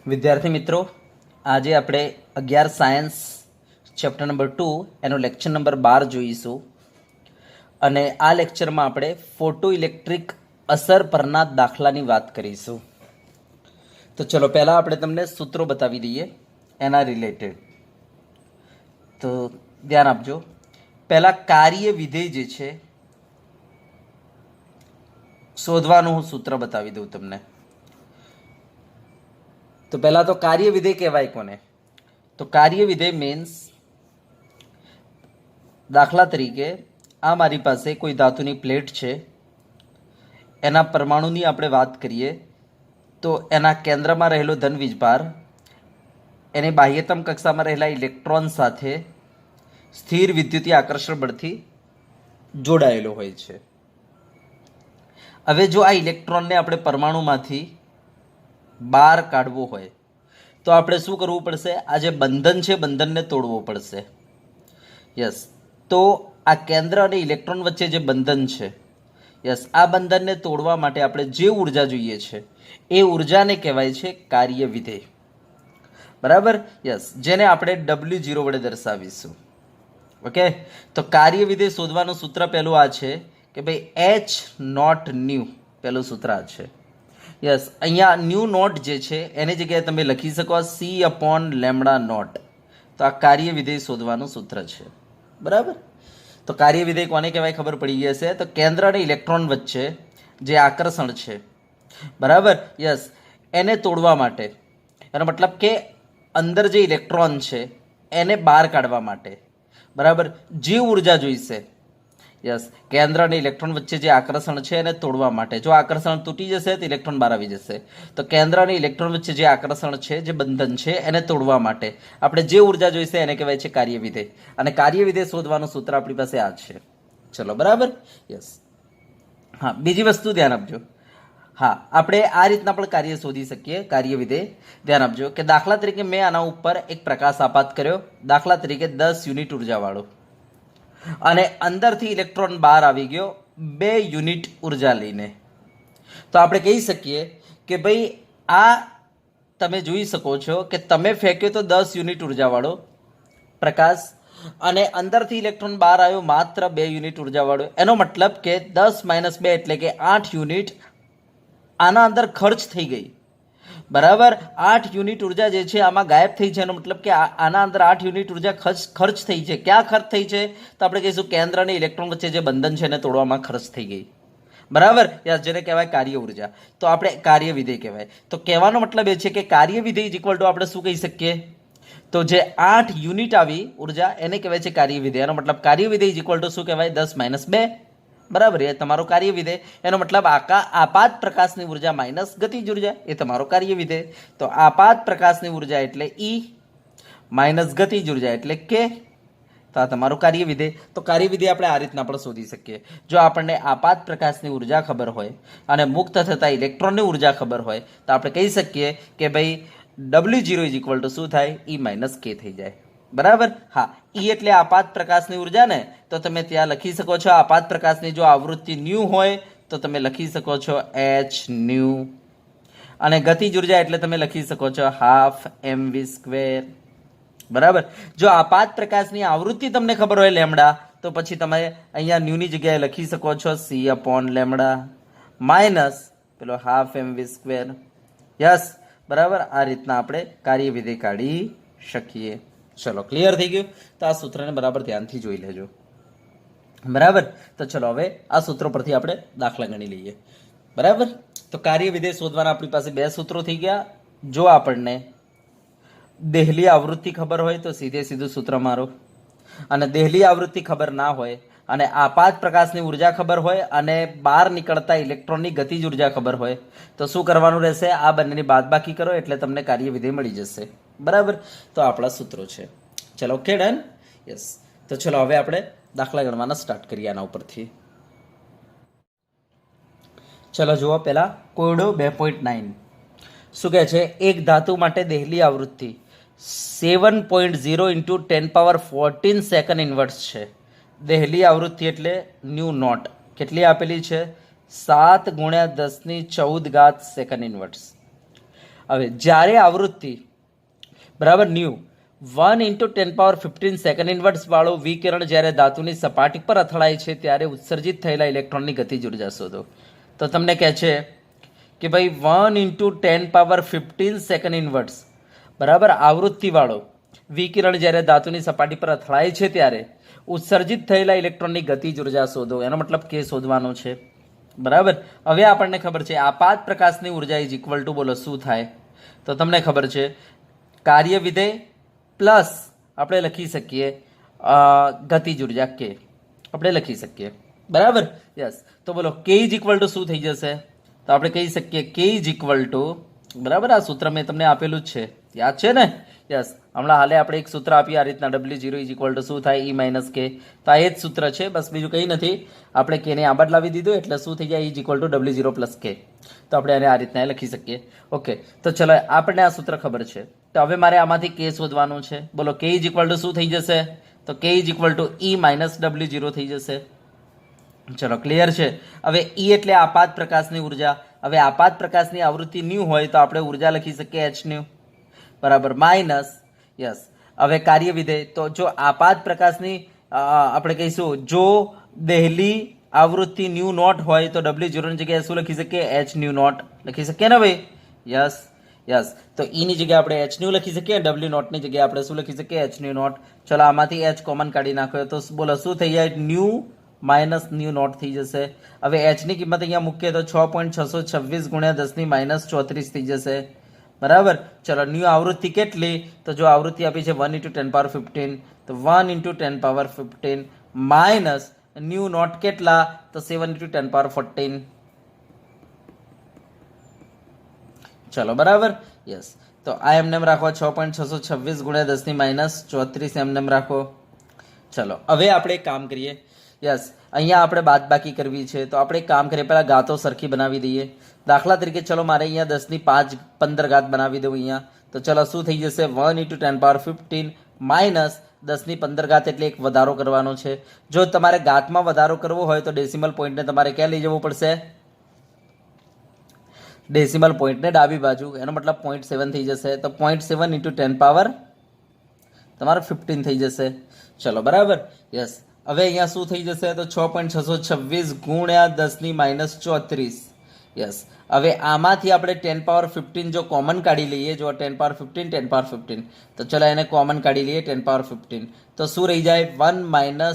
વિદ્યાર્થી મિત્રો, આજે આપણે 11 સાયન્સ ચેપ્ટર નંબર 2 એનો લેક્ચર નંબર 12 જોઈશું. અને આ લેક્ચરમાં આપણે ફોટો ઇલેક્ટ્રિક અસર પરના દાખલાની વાત કરીશું. તો ચલો પહેલાં આપણે તમને સૂત્રો બતાવી દઈએ એના રિલેટેડ. તો ધ્યાન આપજો. પહેલાં કાર્ય વિધેય જે છે શોધવાનું હું સૂત્ર બતાવી દઉં તમને. તો પહેલા તો કાર્ય વિધેય કહેવાય કોને? તો કાર્ય વિધેય મીન્સ, દાખલા તરીકે આ મારી પાસે કોઈ ધાતુની પ્લેટ છે, એના પરમાણુની આપણે વાત કરીએ તો એના કેન્દ્રમાં રહેલો ધન વીજભાર એની બાહ્યતમ કક્ષામાં રહેલા ઇલેક્ટ્રોન સાથે સ્થિર વિદ્યુતીય આકર્ષણ બળથી જોડાયેલો હોય છે. હવે જો આ ઇલેક્ટ્રોનને આપણે પરમાણુમાંથી બહાર કાઢવો હોય તો આપણે શું કરવું પડશે? આ જે બંધન છે બંધનને તોડવું પડશે. યસ. તો આ કેન્દ્ર અને ઇલેક્ટ્રોન વચ્ચે જે બંધન છે, યસ, આ બંધનને તોડવા માટે આપણે જે ઉર્જા જોઈએ છે એ ઉર્જાને કહેવાય છે કાર્ય વિધેય. બરાબર? યસ, જેને આપણે W0 વડે દર્શાવીશું. ઓકે. તો કાર્ય વિધેય શોધવાનું સૂત્ર પહેલું આ છે કે ભાઈ H નોટ ન્યુ, પહેલું સૂત્ર આ છે. યસ, અહીંયા ન્યૂ નોટ જે છે એની જગ્યાએ તમે લખી શકો C/λ0. તો આ કાર્ય વિધેય શોધવાનું સૂત્ર છે. બરાબર? તો કાર્ય વિધેય કોને કહેવાય ખબર પડી ગઈ હશે. તો કેન્દ્ર અને ઇલેક્ટ્રોન વચ્ચે જે આકર્ષણ છે, બરાબર, યસ, એને તોડવા માટે, એનો મતલબ કે અંદર જે ઇલેક્ટ્રોન છે એને બહાર કાઢવા માટે, બરાબર, જે ઉર્જા જોઈશે, યસ, કેન્દ્ર અને ઇલેક્ટ્રોન વચ્ચે જે આકર્ષણ છે એને તોડવા માટે. જો આકર્ષણ તૂટી જશે તો ઇલેક્ટ્રોન બહાર આવી જશે. તો કેન્દ્ર અને ઇલેક્ટ્રોન વચ્ચે જે આકર્ષણ છે, જે બંધન છે, એને તોડવા માટે આપણે જે ઉર્જા જોઈશે એને કહેવાય છે કાર્ય વિધેય. અને કાર્ય વિધેય શોધવાનું સૂત્ર આપણી પાસે આ છે. ચલો, બરાબર? યસ. હા, બીજી વસ્તુ ધ્યાન આપજો. હા, આપણે આ રીતના પણ કાર્ય શોધી શકીએ, કાર્ય વિધેય. ધ્યાન આપજો કે દાખલા તરીકે મેં આના ઉપર એક પ્રકાશ આપાત કર્યો, દાખલા તરીકે 10 યુનિટ ઉર્જાવાળો, અને અંદરથી ઇલેક્ટ્રોન બહાર આવી ગયો 2 યુનિટ ઉર્જા લઈને. તો આપણે કહી શકીએ કે ભાઈ આ તમે જોઈ શકો છો કે તમે ફેંક્યો તો 10 યુનિટ ઉર્જાવાળો પ્રકાશ, અને અંદરથી ઇલેક્ટ્રોન બહાર આવ્યો માત્ર 2 યુનિટ ઉર્જાવાળો. એનો મતલબ કે 10 - 2 એટલે કે 8 યુનિટ આના અંદર ખર્ચ થઈ ગઈ. બરાબર? 8 યુનિટ ઉર્જા જે છે આમાં ગાયબ થઈ છે. એનો મતલબ કે આના અંદર 8 યુનિટ ઉર્જા ખર્ચ થઈ છે. ક્યાં ખર્ચ થઈ છે? તો આપણે કહીશું કેન્દ્ર અને ઇલેક્ટ્રોન વચ્ચે જે બંધન છે એને તોડવામાં ખર્ચ થઈ ગઈ. બરાબર? યા જેને કહેવાય કાર્ય ઉર્જા. તો આપણે કાર્ય વિધેય કહેવાય. તો કહેવાનો મતલબ એ છે કે કાર્ય વિધેય ઇઝ ઇક્વલ ટુ આપણે શું કહી શકીએ? તો જે 8 યુનિટ આવી ઉર્જા એને કહેવાય છે કાર્ય વિધેય. એનો મતલબ કાર્ય વિધેય ઇઝ ઇક્વલ ટુ શું કહેવાય? 10 - 2. બરાબર? એ તમારો કાર્ય વિધેય. એનો મતલબ આપાત પ્રકાશની ઉર્જા માઇનસ ગતિજ ઉર્જા, એ તમારો કાર્ય વિધેય. તો આપાત પ્રકાશની ઉર્જા એટલે E માઇનસ ગતિજ ઉર્જા એટલે K. તો આ તમારું કાર્ય વિધેય. તો કાર્ય વિધેય આપણે આ રીતના પણ શોધી શકીએ. જો આપણને આપાત પ્રકાશની ઉર્જા ખબર હોય અને મુક્ત થતા ઇલેક્ટ્રોનની ઉર્જા ખબર હોય તો આપણે કહી શકીએ કે ભાઈ W0 ઇઝ ઇક્વલ ટુ શું થાય? E - K થઈ જાય. બરાબર? હા, E એટલે આપાત પ્રકાશની ઉર્જા ને, તો તમે ત્યાં લખી શકો છો આપાત પ્રકાશની જો આવૃત્તિ ન્યૂ હોય તો તમે લખી શકો છો H ન્યૂ, અને ગતિજ ઉર્જા એટલે તમે લખી શકો છો ½ mv². બરાબર? જો આપાત પ્રકાશની આવૃત્તિ તમને ખબર હોય લેમડા, તો પછી તમે અહીંયા ન્યૂની જગ્યાએ લખી શકો છો C/λ માઇનસ પેલો ½ mv². યસ, બરાબર? આ રીતના આપણે કાર્ય વિધેય કાઢી શકીએ. ચલો, ક્લિયર થઈ ગયું? તો આ સૂત્રને બરાબર ધ્યાનથી જોઈ લેજો. બરાબર? તો ચલો હવે આ સૂત્રો પરથી આપણે દાખલા ગણી લઈએ. બરાબર? તો કાર્ય વિધેય શોધવાના આપણી પાસે 2 સૂત્રો થઈ ગયા. જો આપણને દેહલી આવૃત્તિ ખબર હોય તો સીધું સૂત્ર મારો, અને દેહલી આવૃત્તિ ખબર ના હોય અને આપાત પ્રકાશની ઉર્જા ખબર હોય અને બહાર નીકળતા ઇલેક્ટ્રોનની ગતિજ ઉર્જા ખબર હોય તો શું કરવાનું રહેશે? આ બંનેની બાદબાકી કરો એટલે તમને કાર્ય વિધેય મળી જશે. બરાબર? તો આપણા સૂત્રો છે. ચલો, ઓકે, ડન? યસ. તો ચલો હવે આપણે દાખલા ગણવાના સ્ટાર્ટ કરીએ આના ઉપરથી. ચલો જુઓ, પહેલા કોયડો 2.9 શું કહે છે? એક ધાતુ માટે દેહલી આવૃત્તિ 7.0 × 10⁻14 સેકન્ડ ઇન્વર્સ છે. દેહલી આવૃત્તિ એટલે ન્યૂ નોટ કેટલી આપેલી છે? 7 × 10⁻14 સેકન્ડ ઇન્વર્સ. હવે જ્યારે આવૃત્તિ બરાબર ન્યૂ 1 × 10⁻15 સેકન્ડ ઇન્વર્સ વાળો વિકિરણ જ્યારે ધાતુની સપાટી પર અથડાય છે ત્યારે ઉત્સર્જિત થયેલા ઇલેક્ટ્રોનની ગતિજ ઉર્જા શોધો. તો તમને કહે છે કે ભાઈ 1 × 10⁻15 સેકન્ડ ઇન્વર્સ બરાબર આવૃત્તિવાળો વિકિરણ જ્યારે ધાતુની સપાટી પર અથડાય છે ત્યારે ઉત્સર્જિત થયેલા ઇલેક્ટ્રોનની ગતિજ ઉર્જા શોધો. એનો મતલબ કે શોધવાનો છે. બરાબર. હવે આપણને ખબર છે આપાત પ્રકાશની ઉર્જા ઇઝ ઇક્વલ ટુ બોલો શું થાય? તો તમને ખબર છે કાર્ય વિધેય પ્લસ આપણે લખી શકીએ ગતિજ ઉર્જા કે આપણે લખી શકીએ. બરાબર. યસ. તો બોલો કે ઇઝ ઇક્વલ ટુ શું થઈ જશે? તો આપણે કહી શકીએ કે ઇઝ ઇક્વલ ટુ બરાબર આ સૂત્ર મેં તમને આપેલું જ છે, યાદ છે ને? યસ. હમણાં હાલે આપણે એક સૂત્ર આપીએ આ રીતના W0 ઇઝ ઇક્વલ ટુ શું થાય? E - k. તો આ એ જ સૂત્ર છે, બસ બીજું કંઈ નથી. આપણે કેને આ બાદ લાવી દીધું એટલે શું થઈ જાય? Is equal two W0 + k. તો આપણે એને આ રીતના લખી શકીએ. ઓકે. તો ચલો આપણને આ સૂત્ર ખબર છે. તો હવે મારે આમાંથી કે શોધવાનું છે. બોલો કે ઇઝ ઇક્વલ ટુ શું થઈ જશે? તો કે is equal two E - W0 થઈ જશે. ચલો ક્લિયર છે. હવે E એટલે આપાત પ્રકાશની ઉર્જા. હવે આપાત પ્રકાશની આવૃત્તિ ન્યૂ હોય તો આપણે ઉર્જા લખી શકીએ h બરાબર માઇનસ. યસ. હવે કાર્ય વિધેય તો જો આપાત પ્રકાશની આપણે કહીશું જો દહેલી આવૃત્તિ ન્યૂ નોટ હોય તો W0 ની જગ્યાએ શું લખી શકીએ? h ન્યૂ નોટ લખી શકીએ ને ભાઈ? યસ. યસ. તો E ની જગ્યાએ આપણે h ન્યૂ લખી શકીએ, W નોટની જગ્યાએ આપણે શું લખી શકીએ? h nu naught. ચલો આમાંથી h કોમન કાઢી નાખો તો બોલો શું થઈ જાય? ન્યૂ માઇનસ ન્યૂ નોટ થઈ જશે. હવે h ની કિંમત અહીંયા મૂકીએ તો 6.626 × 10⁻34 થઈ જશે. બરાબર. ચલો ન્યૂ આવૃત્તિ કેટલી? તો જો આવૃત્તિ આપી છે 1 × 10⁻15 તો 1 × 10⁻15 માઇનસ ન્યૂ નોટ કેટલા? તો 7 × 10⁻14. ચલો બરાબર. યસ. તો આ એમને રાખો 6.626 × 10⁻34 એમને રાખો. ચલો હવે આપણે એક કામ કરીએ. યસ. અહીંયા આપણે બાદબાકી કરવી છે તો આપણે એક કામ કરીએ, પહેલાં ગાતો સરખી બનાવી દઈએ. દાખલા તરીકે ચલો મારે અહીંયા 10⁵15 ઘાત બનાવી દઉં અહીંયા. તો ચલો શું થઈ જશે? 1 × 10⁻15 માઇનસ 10⁵15 ઘાત એટલે એક વધારો કરવાનો છે. જો તમારે ઘાતમાં વધારો કરવો હોય તો ડેસિમલ પોઈન્ટને તમારે ક્યાં લઈ જવું પડશે? ડેસિમલ પોઈન્ટને ડાબી બાજુ. એનો મતલબ 0.7 થઈ જશે. તો 0.7 × 10 તમારે 15 થઈ જશે. ચલો બરાબર. યસ. હવે અહીંયા શું થઈ જશે? તો 6.626 × 10⁻34. યસ. હવે આમાંથી આપણે 10⁻15 જો કોમન કાઢી લઈએ, જો 10⁻15 10⁻15 તો ચલો એને કોમન કાઢી લઈએ 10⁻15 તો શું રહી જાય? 1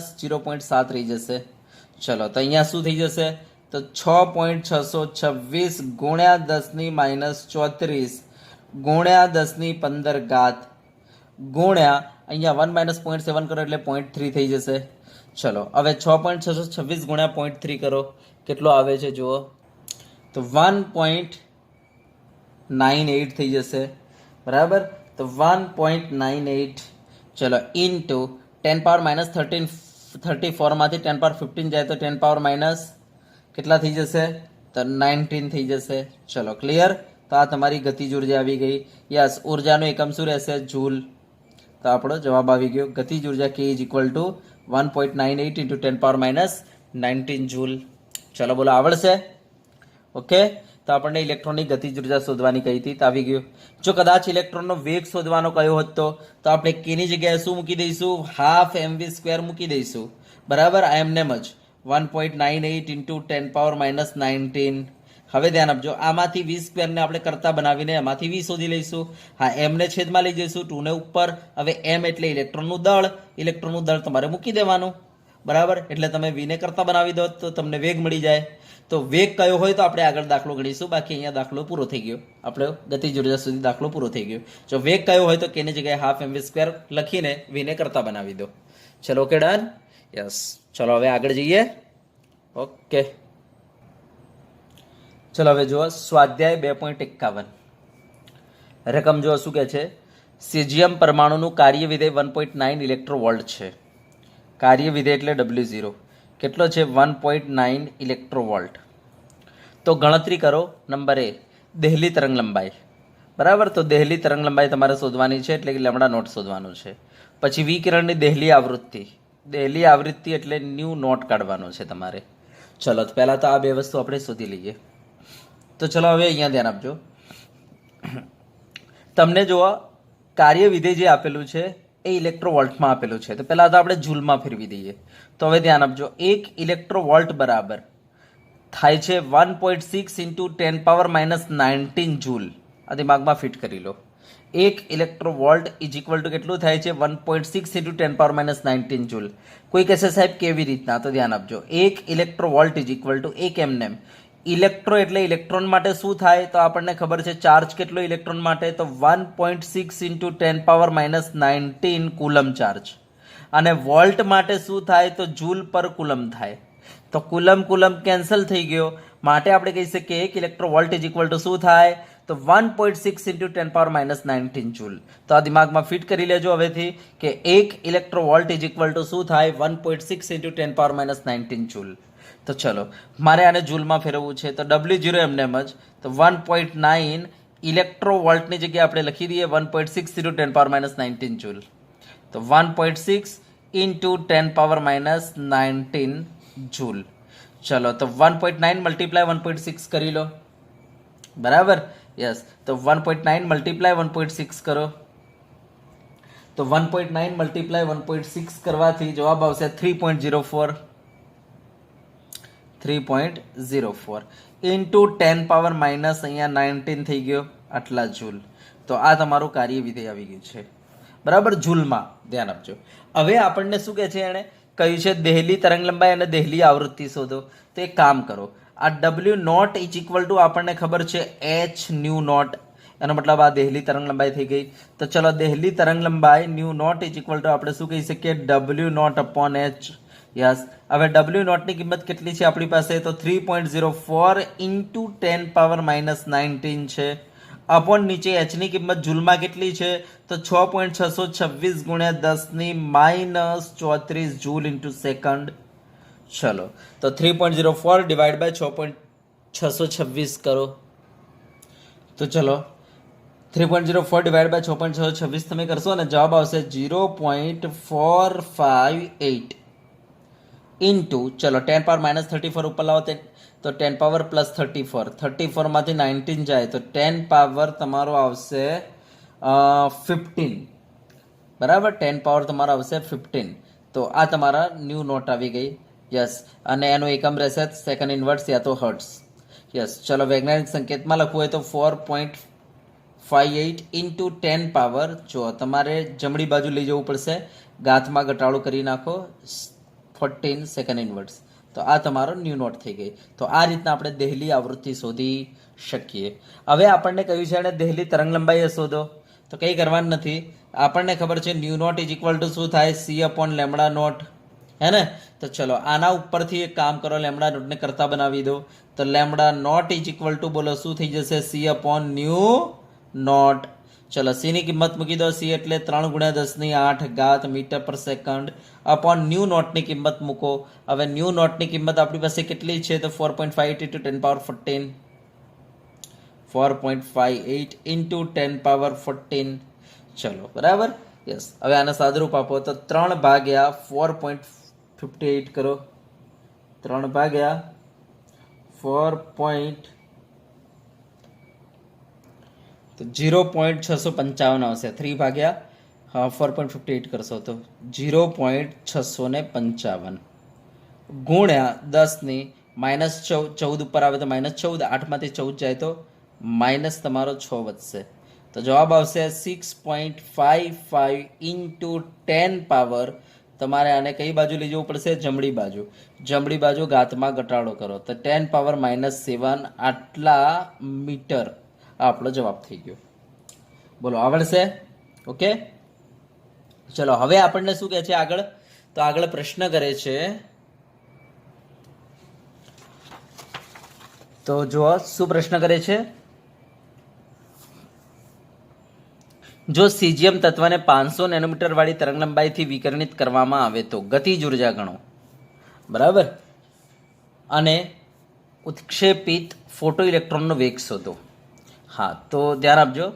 - 0.7 રહી જશે. ચલો તો અહીંયા શું થઈ જશે? તો 6.626 × 10⁻34 × 10⁻15 અહીંયા 1 - 0.7 કરો એટલે 0.3 થઈ જશે. ચલો હવે 6.626 × 0.3 કરો કેટલો આવે છે જુઓ તો 1.98 થઈ જશે. બરાબર. તો 1.98 ચલો ઇન્ટુ 10⁻−13 34 માંથી 10⁻15 જાય તો 10⁻- કેટલા થઈ જશે? તો 19 થઈ જશે. ચલો ક્લિયર. તો આ તમારી ગતિજ ઉર્જા આવી ગઈ. યસ. ઉર્જાનો એકમ શું રહેશે? જૂલ. તો આપણો જવાબ આવી ગયો. ગતિજ ઉર્જા કે ઇઝ ઇક્વલ ટુ 1.98 × 10⁻19 જૂલ. ચલો બોલો આવડશે? ઓકે. તો આપણને ઇલેક્ટ્રોનની ગતિજ ઉર્જા શોધવાની કહી હતી તો આવી ગયું. જો કદાચ ઇલેક્ટ્રોનનો વેગ શોધવાનો કયો હોત તો આપણે કેની જગ્યાએ શું મૂકી દઈશું? ½ mv² મૂકી દઈશું. બરાબર. આ એમનેમ જ 1.98 × 10⁻19. હવે ધ્યાન આપજો આમાંથી 20² ને આપણે કરતા બનાવીને એમાંથી 20 શોધી લઈશું. હા એમને છેદમાં લઈ જઈશું 2 ને ઉપર. હવે એમ એટલે ઇલેક્ટ્રોનનું દળ. ઇલેક્ટ્રોનનું દળ તમારે મૂકી દેવાનું. બરાબર. એટલે તમે વીને કરતા બનાવી દો તો તમને વેગ મળી જાય. તો વેગ કયો હોય તો આપણે આગળ દાખલો ગણીશું. બાકી અહીંયા દાખલો પૂરો થઈ ગયો. આપણે ગતિજ ઉર્જા સુધી દાખલો પૂરો થઈ ગયો. જો વેગ કયો હોય તો કેની જગ્યાએ ½ mv² લખીને વીને કરતા બનાવી દો. ચલો ઓકે ડન. યસ. ચલો હવે આગળ જઈએ. ઓકે. ચલો હવે જુઓ સ્વાધ્યાય 2.51 રકમ જુઓ શું કહે છે? સીઝિયમ પરમાણુનું કાર્ય વિધેય 1.9 ઇલેક્ટ્રોવોલ્ટ છે. કાર્ય વિધેય એટલે W0 કેટલો છે? 1.9 ઇલેક્ટ્રોવોલ્ટ. તો ગણતરી કરો. નંબર એ દહેલી તરંગ લંબાઈ. બરાબર. તો દહેલી તરંગ લંબાઈ તમારે શોધવાની છે એટલે કે લેમડા નોટ શોધવાનું છે. પછી વિકિરણની દહેલી આવૃત્તિ. દહેલી આવૃત્તિ એટલે ન્યૂ નોટ કાઢવાનો છે તમારે. ચલો તો પહેલાં તો આ બે વસ્તુ આપણે શોધી લઈએ. તો ચલો હવે અહીંયા ધ્યાન આપજો. તમને જો કાર્ય વિધેય જે આપેલું છે એ ઇલેક્ટ્રોવોલ્ટમાં આપેલું છે, તો પહેલા તો આપણે જૂલમાં ફેરવી દઈએ. તો હવે ધ્યાન આપજો, 1 ઇલેક્ટ્રોવોલ્ટ બરાબર થાય છે 1.6 ઇન્ટુ 10⁻−19 જૂલ. આ દિમાગમાં ફિટ કરી લો. 1 ઇલેક્ટ્રોવોલ્ટ ઇઝ ઇક્વલ ટુ કેટલું થાય છે? 1.6 ઇન્ટુ 10⁻−19 જૂલ. કોઈ કહેશે સાહેબ કેવી રીતના? તો ધ્યાન આપજો, 1 ઇલેક્ટ્રોવોલ્ટ ઇઝ ઇક્વલ ટુ 1 એમનેમ. ઇલેક્ટ્રો એટલે ઇલેક્ટ્રોન માટે શું થાય? તો આપણને ખબર છે ચાર્જ કેટલો ઇલેક્ટ્રોન માટે? તો 1.6 ઇન્ટુ 10⁻−19 કુલમ ચાર્જ. અને વોલ્ટ માટે શું થાય? તો જૂલ પર કુલમ થાય. તો કુલમ કુલમ કેન્સલ થઈ ગયો, માટે આપણે કહી શકીએ 1 ઇલેક્ટ્રોવોલ્ટ ઇઝ ઇક્વલ ટુ શું થાય? તો 1.6 ઇન્ટુ 10⁻−19 જૂલ. તો આ દિમાગમાં ફિટ કરી લેજો હવેથી કે 1 ઇલેક્ટ્રોવોલ્ટ ઇઝ ઇક્વલ ટુ શું થાય? 1.6 ઇન્ટુ 10⁻−19 જૂલ. તો ચલો, મારે આને જૂલમાં ફેરવવું છે, તો W0 એમને જ, તો 1.9 ઇલેક્ટ્રોવોલ્ટની જગ્યાએ આપણે લખી દઈએ 1.6 ઇન્ટુ 10⁻19 જૂલ. તો 1.6 ઇન્ટુ 10⁻19 જૂલ. ચલો, તો 1.9 મલ્ટીપ્લાય 1.6 કરી લો, બરાબર? યસ. તો 1.9 મલ્ટીપ્લાય 1.6 કરો, તો 1.9 મલ્ટીપ્લાય 1.6 કરવાથી જવાબ આવશે 3.04 ઇન્ટુ 10 પાવર માઇનસ અહીંયા 19 થઈ ગયો આટલા જૂલ. તો આ તમારું કાર્ય વિધેય આવી ગયું છે, બરાબર? જૂલમાં ધ્યાન આપજો. હવે આપણને શું કહે છે? એણે કહ્યું છે દહેલી તરંગલંબાઈ અને દહેલી આવૃત્તિ શોધો. તો એક કામ કરો, આ W0 ઇઝ ઇક્વલ ટુ આપણને ખબર છે h/μ0, એનો મતલબ આ દહેલી તરંગલંબાઈ થઈ ગઈ. તો ચલો, દહેલી તરંગલંબાઈ μ0 ઇઝ ઇક્વલ ટુ આપણે શું કહી શકીએ? W0/h. યસ. હવે W0 ની કિંમત કેટલી છે આપણી પાસે? તો 3.04 ઇન્ટુ 10⁻−19 છે. અપોન નીચે h ની કિંમત જૂલમાં કેટલી છે? તો 6.626 ગુણ્યા 10⁻−34 જૂલ ઇન્ટુ સેકન્ડ. ચલો, તો 3.04 ડિવાઈડ બાય 6.626 કરો. તો ચલો, 3.04 ડિવાઈડ બાય 6.626 તમે કરશો ને જવાબ આવશે 0.458 ઇન્ટુ, ચલો 10⁻−34 ઉપર લાવો તો 10 પાવર પ્લસ 34 માંથી 19 જાય તો 10 પાવર તમારો આવશે 15, બરાબર? 10 પાવર તમારો આવશે 15. તો આ તમારા ન્યૂ નોટ આવી ગઈ. યસ. અને એનો એકમ રહેશે સેકન્ડ ઇન્વર્સ યા તો હર્ટ્સ. યસ. ચલો, વૈજ્ઞાનિક સંકેતમાં લખવું હોય તો 4.58 ઇન્ટુ 10 પાવર, જો તમારે જમણી બાજુ લઈ જવું પડશે, ગાથમાં ઘટાડો કરી નાખો, 14 સેકન્ડ ઇન્વર્સ. તો આ તમારો ન્યૂ નોટ થઈ ગઈ. તો આ રીતના આપણે દહેલી આવૃત્તિ શોધી શકીએ. હવે આપણને કહ્યું છે અને દહેલી તરંગલંબાઈ શોધો, તો કંઈ કરવાનું નથી. આપણને ખબર છે nu naught is equal to શું થાય? C/λ0, હે ને? તો ચલો, આના ઉપરથી એક કામ કરો, લેમડા નોટને કરતા બનાવી દો. તો λ0 ઇઝ ઇક્વલ ટુ બોલો શું થઈ જશે? C/ન્યૂ નોટ. ચલો, C ની કિંમત મૂકી દો. C એટલે 3 × 10⁸ મીટર પર સેકન્ડ અપોન ન્યૂ નોટની કિંમત મૂકો. હવે ન્યૂ નોટની કિંમત આપણી પાસે કેટલી છે? તો 4.58 ઇન્ટુ 10⁻14, 4.58 ઇન્ટુ 10⁻14. ચલો, બરાબર? યસ. હવે આને સાદરૂપ આપો તો 3/4.58 કરો, 3/4. તો 0.655 આવશે. 3/4.58 કરશો તો 0.655 ગુણ્યા 10 -14 ઉપર આવે તો -14, 8માંથી 14 જાય તો માઇનસ તમારો 6 વધશે. તો જવાબ આવશે 6.55 ઇન્ટુ 10 પાવર. તમારે આને કઈ બાજુ લઈ જવું પડશે? જમણી બાજુ. જમણી બાજુ ઘાતમાં ઘટાડો કરો તો 10 પાવર -7 આટલા મીટર આપણો જવાબ થઈ ગયો. બોલો, આવડશે? ઓકે. ચલો, હવે આપણને શું કહે છે આગળ? તો આગળ પ્રશ્ન કરે છે, તો જો શું પ્રશ્ન કરે છે? જો સીઝિયમ તત્વને 500 નેનોમીટર વાળી તરંગલંબાઈથી વિકર્ણિત કરવામાં આવે તો ગતિજ ઉર્જા ગણો, બરાબર? અને ઉત્ક્ષેપિત ફોટો ઇલેક્ટ્રોનનો વેગ શોધો. હા, તો ધ્યાન આપજો,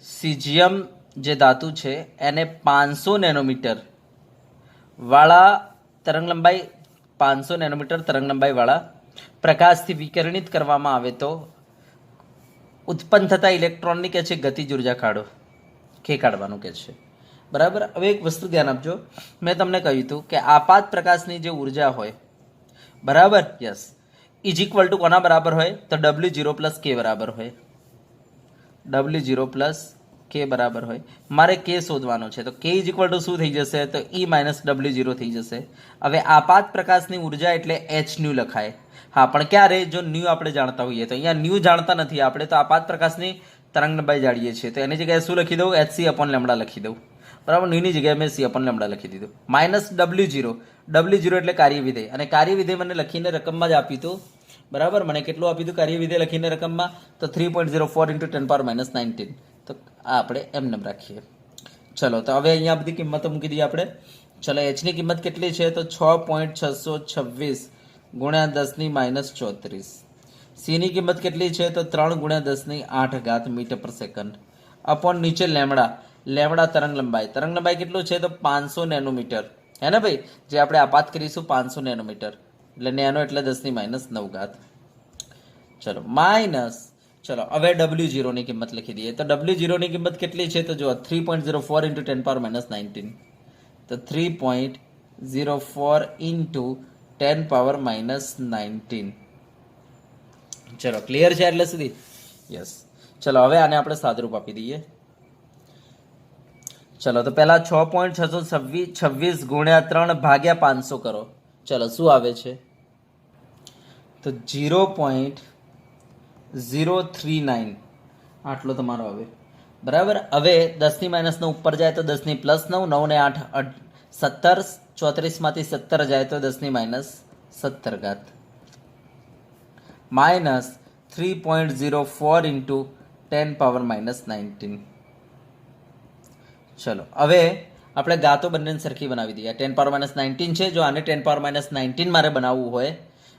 સીઝિયમ જે ધાતુ છે એને 500 નેનોમીટર વાળા તરંગલંબાઈ 500 નેનોમીટર તરંગલંબાઈ વાળા પ્રકાશથી વિકર્ણિત કરવામાં આવે તો ઉત્પન્ન થતા ઇલેક્ટ્રોનની કે છે ગતિજ ઉર્જા કાઢો, કે કાઢવાનું કે છે. બરાબર. હવે એક વસ્તુ ધ્યાન આપજો, મેં તમને કહ્યું હતું કે આપાત પ્રકાશની જે ઉર્જા હોય, બરાબર, યસ, ઇઝ ઇક્વલ ટુ કોના બરાબર હોય? તો W0 પ્લસ કે બરાબર હોય. W0 પ્લસ કે બરાબર હોય. મારે કે શોધવાનો છે, તો કે ઇઝ ઇક્વલ ટુ શું થઈ જશે? તો E માઇનસ W0 થઈ જશે. હવે આપાત પ્રકાશની ઉર્જા એટલે h ન્યુ લખાય. હા, પણ ક્યારે? જો ન્યુ આપણે જાણતા હોઈએ. તો અહીંયા ન્યુ જાણતા નથી આપણે, તો આપાત પ્રકાશની તરંગ લંબાઈ જાણીએ છીએ, તો એની જગ્યાએ શું લખી દઉં? hc અપોન લેમડા લખી દઉં. બરાબર. ન્યુની જગ્યાએ મેં c અપોન લેમડા લખી દીધું. માઇનસ W0, W0 એટલે કાર્યવિધેય, અને કાર્યવિધેય મને લખીને રકમમાં જ આપ્યું હતું. બરાબર. મને કેટલું આપ્યું હતું કાર્યવિધેય લખીને રકમમાં? તો 3.04 ઇન્ટુ 10 પાવર માઇનસ 19. તો આ આપણે એમને રાખીએ. ચલો, તો હવે અહીંયા બધી કિંમતો મૂકી દઈએ આપણે. ચલો, એચની કિંમત કેટલી છે? તો 6.626 ગુણ્યા 10 ની માઇનસ 34. સીની કિંમત કેટલી છે? તો 3 ગુણ્યા 10 ની 8 ઘાત મીટર પર સેકન્ડ અપોન નીચે લેમડા. લેમડા તરંગ લંબાઈ કેટલું છે? તો 500 નેનોમીટર. હે ને ભાઈ? જે આપણે આપાત કરીશું 500 નેનોમીટર, એટલે નેનો એટલે 10 ની માઇનસ 9 ઘાત. ચલો, માઇનસ. ચલો, હવે W0 ની કિંમત લખી દઈએ. તો W0 ની કિંમત કેટલી છે? તો જો 3.04 ઇન્ટુ 10 પાવર માઇનસ 19. તો 3.04 ઇન્ટુ 10 પાવર માઇનસ 19. ચલો, ક્લિયર છે એટલે સુધી? યસ. ચલો, હવે આને આપણે સાદરૂપ આપી દઈએ. ચલો, તો પહેલા 6.626 ગુણ્યા 3 ભાગ્યા 500 કરો. ચલો, શું આવે છે? તો 0.039 આટલો તમારો આવે. બરાબર. હવે 10 ની માઇનસ 9 ઉપર જાય તો 10 ની પ્લસ 9, 9 ને 8 17, 34 માંથી 17 જાય તો 10 ની માઇનસ 17 ઘાત માઇનસ 3.04 ઇન્ટુ 10 પાવર માઇનસ 19. ચલો, હવે આપણે ગાતો બંનેને સરખી બનાવી દઈએ. 10 પાવર માઇનસ 19 છે. જો આને 10 પાવર માઇનસ 19 મારે બનાવવું હોય,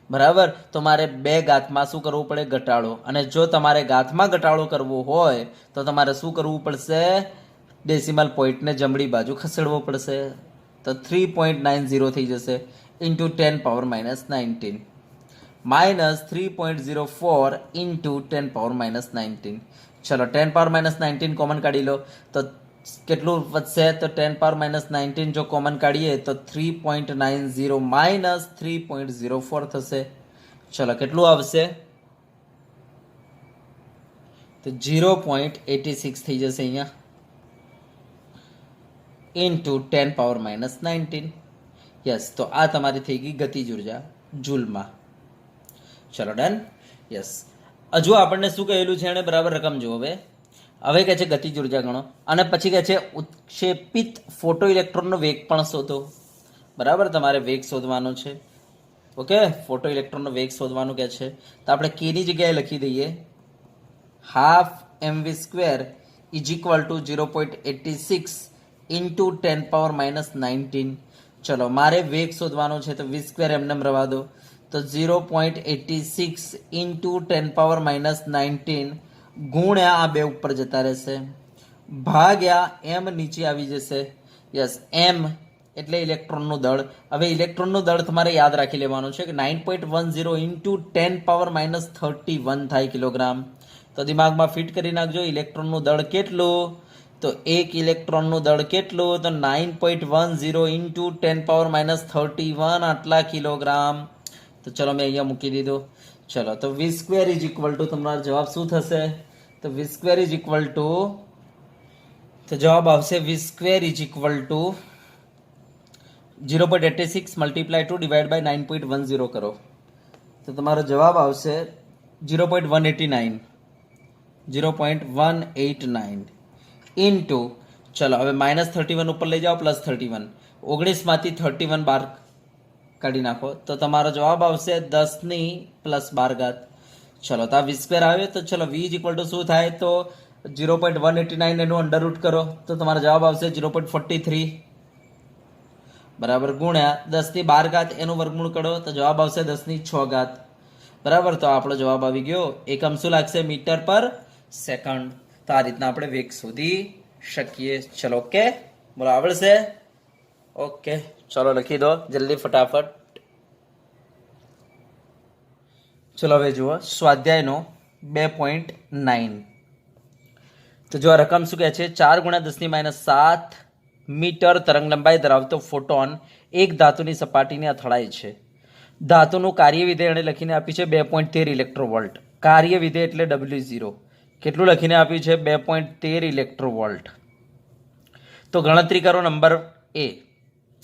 બરાબર, તો મારે બે ઘાતમાં શું કરવું પડે? ઘટાડો. અને જો તમારે ઘાતમાં ઘટાડો કરવો હોય તો તમારે શું કરવું પડશે? ડેસિમલ પોઈન્ટને જમણી બાજુ ખસેડવો પડશે. તો 3.90 થઈ જશે into 10 power minus 19 minus 3.04 into 10 power minus 19. ચલો, 10 પાવર માઇનસ 19 કોમન કાઢી લો તો કેટલું વધશે? તો 10 પાવર માઇનસ 19 જો કોમન કાઢીએ તો 3.90 માઇનસ 3.04 થશે. ચલો, કેટલું આવશે? તો 0.86 થઈ જશે અહીંયા ઇન્ટુ 10 પાવર માઇનસ 19. યસ. તો આ તમારી થઈ ગઈ ગતિજ ઉર્જા જૂલમાં. ચલો, ડન. યસ. હજુ આપણને શું કહેલું છે એને બરાબર રકમ જુઓ. હવે કહે છે ગતિજ ઉર્જા ગણો, અને પછી કહે છે ઉત્ક્ષેપિત ફોટો ઇલેક્ટ્રોનનો વેગ પણ શોધો. બરાબર. તમારે વેગ શોધવાનો છે. ઓકે, ફોટો ઇલેક્ટ્રોનનો વેગ શોધવાનું કહે છે. તો આપણે કેની જગ્યાએ લખી દઈએ half mv² is equal to 0.86 into 10 power minus 19. ચલો, મારે વેગ શોધવાનો છે, તો v² એમને રવા દો. તો 0.86 ઇન્ટુ 10 પાવર માઇનસ 19 ગુણ્યા આ બે ઉપર જતા રહેશે ભાગ્યા એમ નીચે આવી જશે. યસ, એમ એટલે ઇલેક્ટ્રોનનું દળ. હવે ઇલેક્ટ્રોનનું દળ તમારે યાદ રાખી લેવાનું છે કે 9.10 ઇન્ટુ 10 પાવર માઇનસ 31 થાય કિલોગ્રામ. તો દિમાગમાં ફિટ કરી નાખજો. ઇલેક્ટ્રોનનું દળ કેટલું? તો એક ઇલેક્ટ્રોનનું દળ કેટલું? તો 9.10 ઇન્ટુ 10 પાવર માઇનસ 31 આટલા કિલોગ્રામ. તો ચલો, મેં અહીંયા મૂકી દીધું. ચલો, તો v² ઇઝ ઇક્વલ ટુ તમારો જવાબ શું થશે? તો v² ઇઝ ઇક્વલ ટુ, તો જવાબ આવશે v² is equal to 0.86 multiply two divide by 9.10 કરો તો તમારો જવાબ આવશે 0.189 ઇન્ટુ, ચલો હવે -31 ઉપર લઈ જાઓ, +31, 19 માંથી 31 બાર કાઢી નાખો તો તમારો જવાબ આવશે 10 ની +12 ઘાત. ચલો, તો આ v² આવ્યો. તો ચલો, v ઇઝ ઇક્વલ ટુ શું થાય? તો 0.189 એનું અંડર રૂટ કરો તો તમારો જવાબ આવશે 0.43 બરાબર, ગુણ્યા 10 ની 12 ઘાત એનું વર્ગમૂળ કરો તો જવાબ આવશે 10 ની 6 ઘાત બરાબર. તો આપણો જવાબ આવી ગયો. એકમ શું લાગશે? મીટર પર સેકન્ડ. તો આ રીતના આપણે વેગ શોધી શકીએ. ચલો, ઓકે, બોલો, આવડશે? ઓકે, ચલો લખી દો જલ્દી ફટાફટ. ચલો, હવે જુઓ સ્વાધ્યાયનો 2.9. તો જો આ રકમ શું કહે છે, 4 × 10⁻7 મીટર તરંગ લંબાઈ ધરાવતો ફોટોન એક ધાતુની સપાટીને અથડાય છે. ધાતુનું કાર્યવિધેય એણે લખીને આપ્યું છે 2.13 ઇલેક્ટ્રોવોલ્ટ. કાર્યવિધેય એટલે W0 કેટલું લખીને આપ્યું છે, 2.13 ઇલેક્ટ્રોવોલ્ટ. તો ગણતરી કરો નંબર એ.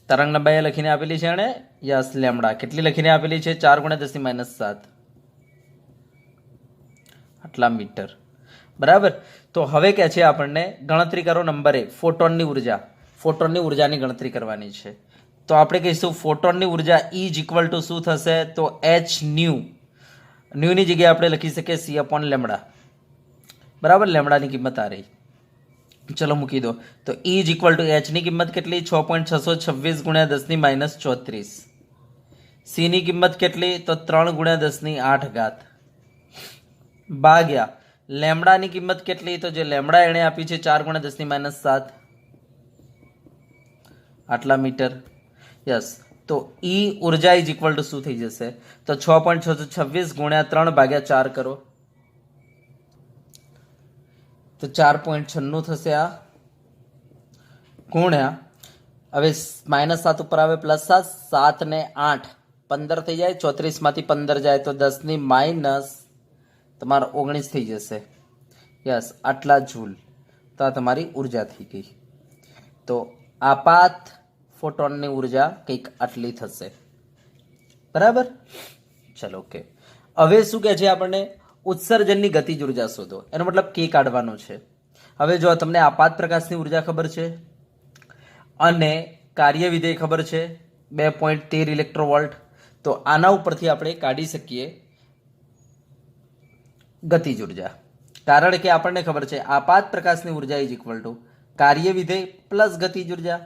તરંગ લંબાઈ લખીને આપેલી છે એણે, યસ લેમડા કેટલી લખીને આપેલી છે, 4 × 10⁻7 આટલા મીટર. બરાબર. તો હવે કહે છે આપણને ગણતરી કરો નંબર એ, ફોટોનની ઉર્જા. ફોટોનની ઉર્જાની ગણતરી કરવાની છે. તો આપણે કહીશું ફોટોનની ઉર્જા E = શું થશે, તો h ન્યુ. ન્યુની જગ્યાએ આપણે લખી શકીએ C/લેમડા. બરાબર, લેમડાની કિંમત આ રહી. ચલો મૂકી દો. તો E = h ની કિંમત કેટલી, 6.626 × 10⁻34. C ની કિંમત કેટલી, તો 3 × 10⁸ ભાગ્યા લેમડાની કિંમત કેટલી, તો જે લેમડા એણે આપી છે 4 × 10⁻7 આટલા મીટર. યસ. તો E ઉર્જા = શું થઈ જશે, તો 6.626 × 3/4 કરો તો 4.96 થશે. આ ગુણ્યા હવે -7 ઉપર આવે +7, 7 ને 8 15 થઈ જાય, 34 માંથી 15 જાય તો 10⁻- તમારે 19 થઈ જશે. યસ, આટલા જૂલ. તો આ તમારી ઉર્જા થઈ ગઈ. તો આપાત ફોટોનની ઉર્જા કંઈક આટલી થશે. બરાબર. ચલો ઓકે. હવે શું કહે છે આપણને, ઉત્સર્જનની ગતિજ ઉર્જા શોધો. એનો મતલબ કે કાઢવાનો છે. હવે જો તમને આપાત પ્રકાશની ઉર્જા ખબર છે અને કાર્ય વિધેય ખબર છે 2.13 ઇલેક્ટ્રોવોલ્ટ, તો આના ઉપરથી આપણે કાઢી શકીએ ગતિજ ઉર્જા. કારણ કે આપણને ખબર છે આપાત પ્રકાશની ઉર્જા = કાર્ય વિધેય પ્લસ ગતિજ ઉર્જા.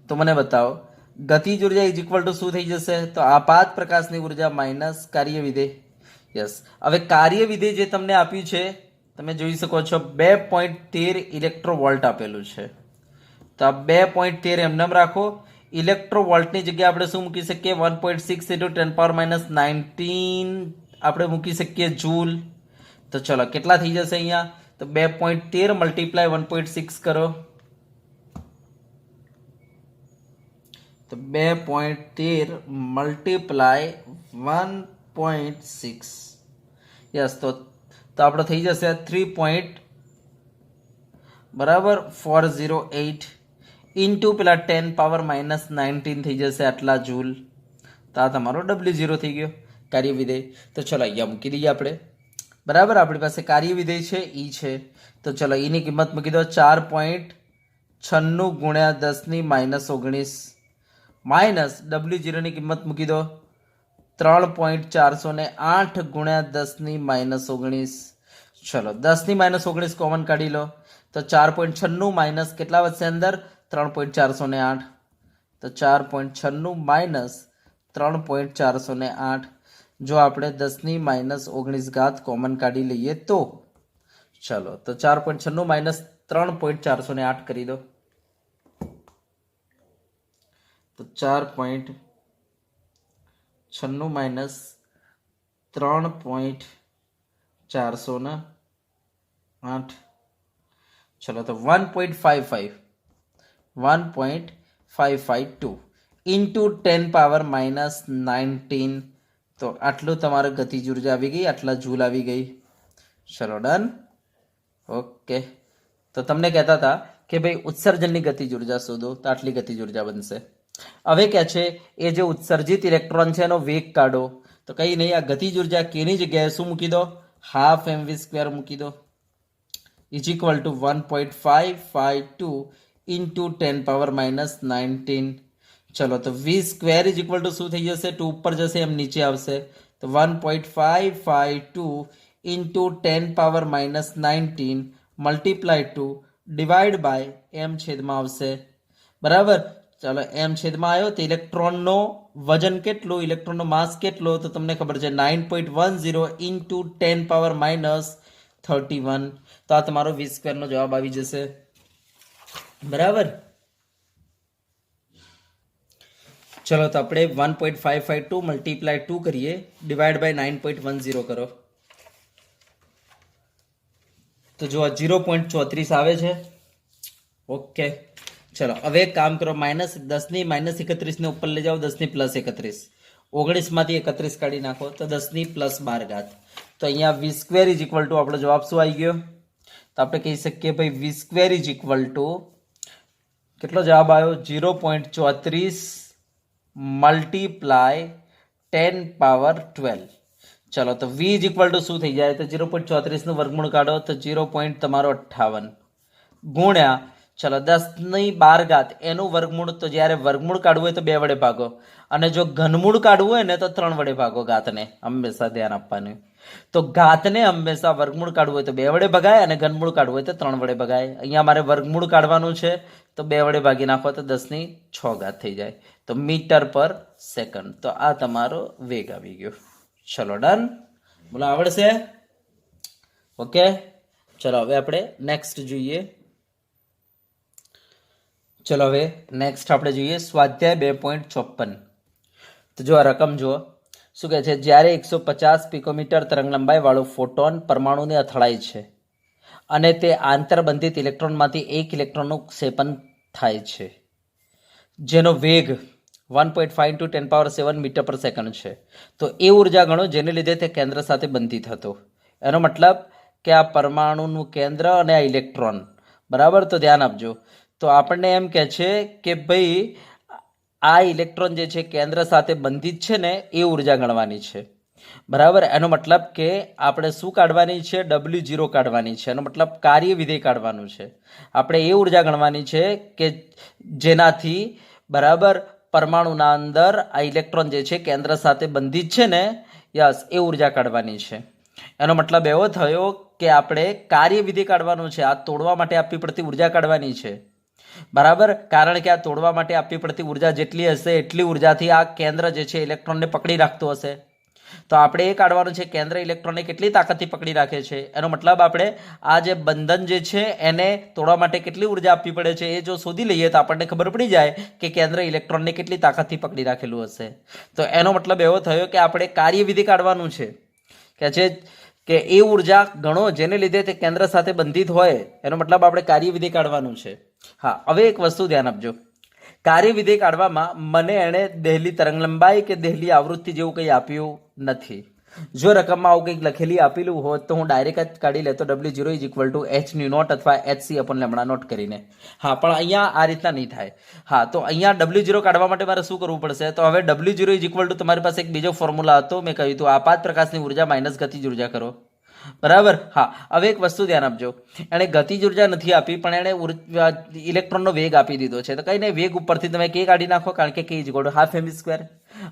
તો મને બતાવો ગતિજ ઉર્જા શું થઈ જશે, તો આપાત પ્રકાશની ઉર્જા માઇનસ કાર્ય વિધેય. યસ. હવે કાર્ય વિધેય જે તમને આપ્યું છે તમે જોઈ શકો છો 2.13 ઇલેક્ટ્રોવોલ્ટ આપેલું છે. તો આ 2.13 એમનેમ રાખો. ઇલેક્ટ્રોવોલ્ટની જગ્યાએ આપણે શું મૂકી શકીએ, 1.6 × 10⁻19 આપણે મૂકી શકીએ જૂલ. તો ચલો કેટલા થઈ જશે અહીંયા, તો 2.13 × 1.6 કરો તો 2.13 × 1.6. યસ. તો આપણો થઈ જશે 3. બરાબર 408 ઇન્ટુ પેલા 10⁻19 થઈ જશે આટલા જૂલ. તો આ તમારો W0 થઈ ગયો કાર્ય વિધેય. તો ચલો અહીંયા મૂકી દઈએ આપણે. બરાબર, આપણી પાસે કાર્ય વિધેય છે E છે. તો ચલો E ની કિંમત મૂકી દો 4.96 × 10⁻19 માઇનસ W0 ની કિંમત મૂકી દો 3.408 × 10⁻19. ચલો 10⁻19 કોમન કાઢી લો તો 4.96 માઇનસ કેટલા વધશે અંદર, 3.408. તો 4.96 - 3.408. જો આપણે 10⁻19 કોમન કાઢી લઈએ તો ચલો તો 4.96 - 3.408 કરી દો. તો 4.96 - 3.408. ચલો તો 1.552 ઇન્ટુ 10⁻19. તો આટલું તમારે ગતિજ ઉર્જા આવી ગઈ, આટલા જૂલ આવી ગઈ. ચલો ડન. ઓકે. તો તમને કહેતા હતા કે ભાઈ ઉત્સર્જનની ગતિજ ઉર્જા શોધો, તો આટલી ગતિજ ઉર્જા બનશે. હવે કે છે એ જે ઉત્સર્જિત ઇલેક્ટ્રોન છે એનો વેગ કાઢો. તો કંઈ નહીં, આ ગતિજ ઉર્જા કેની જગ્યાએ શું મૂકી દો, ½ mv² મૂકી દો = 1.552 ઇન્ટુ 10⁻19. ચલો તો v² = શું થઈ જશે, 2 ઉપર જશે એમ નીચે આવશે. તો 1.552 into 10⁻19 multiply 2 divide by m છેદમાં આવશે. બરાબર. ચાલો m છેદમાં આવ્યો તો ઇલેક્ટ્રોનનો વજન કેટલું, ઇલેક્ટ્રોનનો માસ કેટલો, તો તમને ખબર છે 9.10 ઇન્ટુ 10⁻31. તો આ તમારો v² નો જવાબ આવી જશે. બરાબર. ચલો તો આપણે 1.552 મલ્ટીપ્લાય 2 કરીએ ડિવાઈડ બાય 9.10 કરો તો જો 0.34 આવે છે. ઓકે, ચલો હવે એક કામ કરો, -10 ની -31 ને ઉપર લઈ જાઓ, 10 ની +31, 19 માંથી 31 કાઢી નાખો તો 10 ની +12. તો અહીંયા v² ઇઝ ઇક્વલ ટુ આપણો જવાબ શું આવી ગયો? તો આપણે કહી શકીએ ભાઈ v² ઇઝ ઇક્વલ ટુ કેટલો જવાબ આવ્યો? 0.34 મલ્ટીપ્લાય 10 પાવર 12. ચલો તો v ઇઝ ઇક્વલ ટુ શું થઈ જાય? તો 0.34 નું વર્ગમૂળ કાઢો તો 0.58 ગુણ્યા ચલો 10 ની 12 એનું વર્ગમૂળ. તો જ્યારે વર્ગમૂળ કાઢવું હોય તો 2 વડે ભાગો, અને જો ઘનમૂળ કાઢવું હોય ને તો 3 વડે ભાગો. ઘાતને હંમેશા ધ્યાન આપવાનું. તો ઘાતને હંમેશા વર્ગમૂળ કાઢવું હોય તો 2 વડે ભગાય, અને ઘનમૂળ કાઢવું હોય તો 3 વડે ભગાય. અહીંયા મારે વર્ગમૂળ કાઢવાનું છે તો 2 વડે ભાગી નાખો તો 10 ની 6 થઈ જાય. તો મીટર પર સેકન્ડ. તો આ તમારો વેગ આવી ગયો. ચલો ડન, બોલો આવડશે? ઓકે, ચલો હવે આપણે નેક્સ્ટ જોઈએ. ચલો હવે નેક્સ્ટ આપણે જોઈએ સ્વાધ્યાય 2.54. તો જો આ રકમ જુઓ, શું કહે છે? જ્યારે 150 પિકોમીટર તરંગ લંબાઈ વાળો ફોટોન પરમાણુને અથડાય છે અને તે આંતરબંધિત ઇલેક્ટ્રોનમાંથી એક ઇલેક્ટ્રોનનું ક્ષેપન થાય છે, જેનો વેગ 1.5 × 10⁻⁷ મીટર પર સેકન્ડ છે, તો એ ઉર્જા ગણો જેને લીધે તે કેન્દ્ર સાથે બંધિત હતો. એનો મતલબ કે આ પરમાણુનું કેન્દ્ર અને આ ઇલેક્ટ્રોન, બરાબર? તો ધ્યાન આપજો. તો આપણને એમ કહે છે કે ભાઈ આ ઇલેક્ટ્રોન જે છે કેન્દ્ર સાથે બંધિત છે ને, એ ઉર્જા ગણવાની છે, બરાબર? એનો મતલબ કે આપણે શું કાઢવાની છે? W0 કાઢવાની છે. એનો મતલબ કાર્ય વિધેય કાઢવાનું છે. આપણે એ ઉર્જા ગણવાની છે કે જેનાથી, બરાબર, પરમાણુના અંદર આ ઇલેક્ટ્રોન જે છે કેન્દ્ર સાથે બંધિત છે ને, યસ, એ ઉર્જા કાઢવાની છે. એનો મતલબ એવો થયો કે આપણે કાર્ય વિધેય કાઢવાનું છે. આ તોડવા માટે આપવી પડતી ઉર્જા કાઢવાની છે, બરાબર? કારણ કે આ તોડવા માટે આપવી પડતી ઉર્જા જેટલી હશે એટલી ઉર્જાથી આ કેન્દ્ર જે છે ઇલેક્ટ્રોનને પકડી રાખતું હશે. તો આપણે એ કાઢવાનું છે કેન્દ્ર ઇલેક્ટ્રોનને કેટલી તાકાતથી પકડી રાખે છે. એનો મતલબ આપણે આ જે બંધન જે છે એને તોડવા માટે કેટલી ઉર્જા આપવી પડે છે એ જો શોધી લઈએ તો આપણને ખબર પડી જાય કે કેન્દ્ર ઇલેક્ટ્રોનને કેટલી તાકાતથી પકડી રાખેલું હશે. તો એનો મતલબ એવો થયો કે આપણે કાર્યવિધિ કાઢવાનું છે કે એ ઉર્જા ગણો જેને લીધે તે કેન્દ્ર સાથે બંધિત હોય. એનો મતલબ આપણે કાર્યવિધિ કાઢવાનું છે. હા, હવે એક વસ્તુ ધ્યાન આપજો. કાર્યવિધેય કાઢવામાં મને એણે દહેલી તરંગલંબાઈ કે દહેલી આવૃત્તિ જેવું કંઈ આપ્યું નથી. જો રકમમાં આવું કંઈક લખેલી આપેલું હોત તો હું ડાયરેક્ટ જ કાઢી લેતો W0 is equal two h0 અથવા hc/λ0 કરીને. હા, પણ અહીંયા આ રીતના નહીં થાય. હા, તો અહીંયા W0 કાઢવા માટે મારે શું કરવું પડશે? તો હવે W0 ઇઝ ઇક્વલ ટુ તમારી પાસે એક બીજો ફોર્મ્યુલા હતો, મેં કહ્યું હતું આપાત પ્રકાશની ઉર્જા માઇનસ ગતિજ ઉર્જા કરો, બરાબર? હા, હવે એક વસ્તુ ધ્યાન આપજો. એણે ગતિજ ઉર્જા નથી આપી પણ એણે ઇલેક્ટ્રોનનો વેગ આપી દીધો છે. તો કંઈ નહીં, વેગ ઉપરથી તમે કે કાઢી નાખો, કારણ કે k = ½ mv².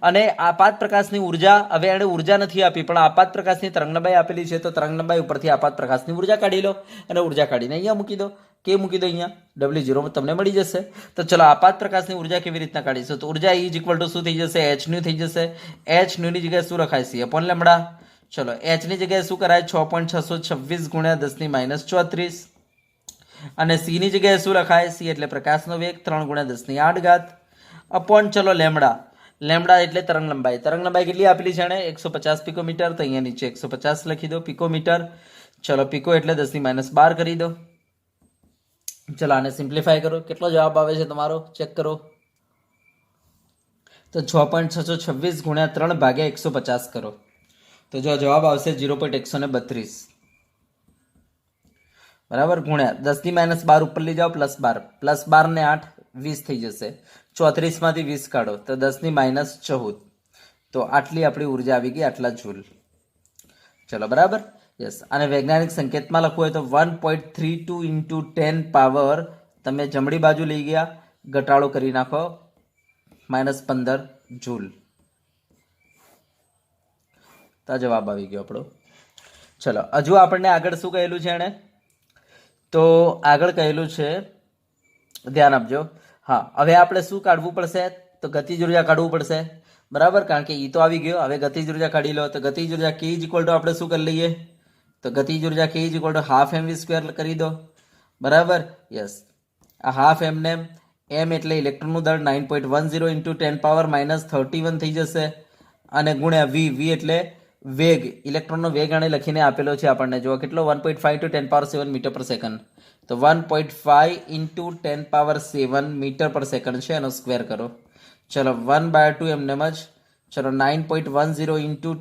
અને આપાત પ્રકાશની ઉર્જા, હવે એણે ઉર્જા નથી આપી પણ આપાત પ્રકાશની તરંગલંબાઈ આપેલી છે, તો તરંગલંબાઈ ઉપરથી આપાત પ્રકાશની ઉર્જા કાઢી લો અને ઉર્જા કાઢીને અહીંયા મૂકી દો. કે મૂકી દો અહીંયા, W0 તમને મળી જશે. તો ચલો આપાત પ્રકાશની ઉર્જા કેવી રીતના કાઢીશું? તો ઉર્જા E = શું થઈ જશે? hν થઈ જશે. hν ની જગ્યાએ શું લખાય? c/λ. ચલો h ની જગ્યાએ શું કરાય? 6.626 ગુણ્યા 10 - 34. અને c ની જગ્યાએ શું લખાય? c એટલે પ્રકાશનો વેગ 3 ગુણ્યા 10⁸ અપોન ચલો લેમડા. લેમડા એટલે તરંગ લંબાઈ. તરંગ લંબાઈ કેટલી આપેલી છે એને? 150 પિકોમીટર. તો અહીંયા નીચે 150 લખી દો પિકોમીટર. ચલો પિકો એટલે 10 - 12 કરી દો. ચલો આને સિમ્પ્લિફાય કરો. કેટલો જવાબ આવે છે તમારો? ચેક કરો. તો 6.626 ગુણ્યા 3 ભાગ્યા 150 કરો. તો જો જવાબ આવશે 0.132, બરાબર? ગુણ્યા 10 - 12 ઉપર લઈ જાઓ, +12 ને 8 20 થઈ જશે. 34 માંથી 20 કાઢો તો 10 - 14. તો આટલી આપણી ઉર્જા આવી ગઈ, આટલા જૂલ. ચલો બરાબર, યસ. અને વૈજ્ઞાનિક સંકેતમાં લખવું હોય તો 1.32 × 10 પાવર તમે જમણી બાજુ લઈ ગયા, ઘટાડો કરી નાખો, -15 જૂલ. તો જવાબ આવી ગયો આપણો. ચલો હજુ આપણને આગળ શું કહેલું છે એણે? તો આગળ કહેલું છે, ધ્યાન આપજો. હા, હવે આપણે શું કાઢવું પડશે? તો ગતિજ ઉર્જા કાઢવું પડશે, બરાબર? કારણ કે ઈ તો આવી ગયો. હવે ગતિજ ઉર્જા કાઢી લો. તો ગતિજ ઉર્જા k = આપણે શું કરી લઈએ? તો ગતિજ ઉર્જા k = ½ mv² કરી દો, બરાબર? યસ. આ ½ m ને m એટલે ઇલેક્ટ્રોનનું દળ 9.10 × 10⁻³ -31 થઈ જશે. અને ગુણ્યા v એટલે વેગ, ઇલેક્ટ્રોનનો વેગ આને લખીને આપેલો છે આપણને. જો કેટલો 1.5 × 10⁻7 મીટર પર સેકન્ડ. તો 1.5 × 10⁻7 મીટર પર સેકન્ડ છે, એનો સ્ક્વેર કરો. ચલો 1/2 એમને જ. ચલો 9.10 ×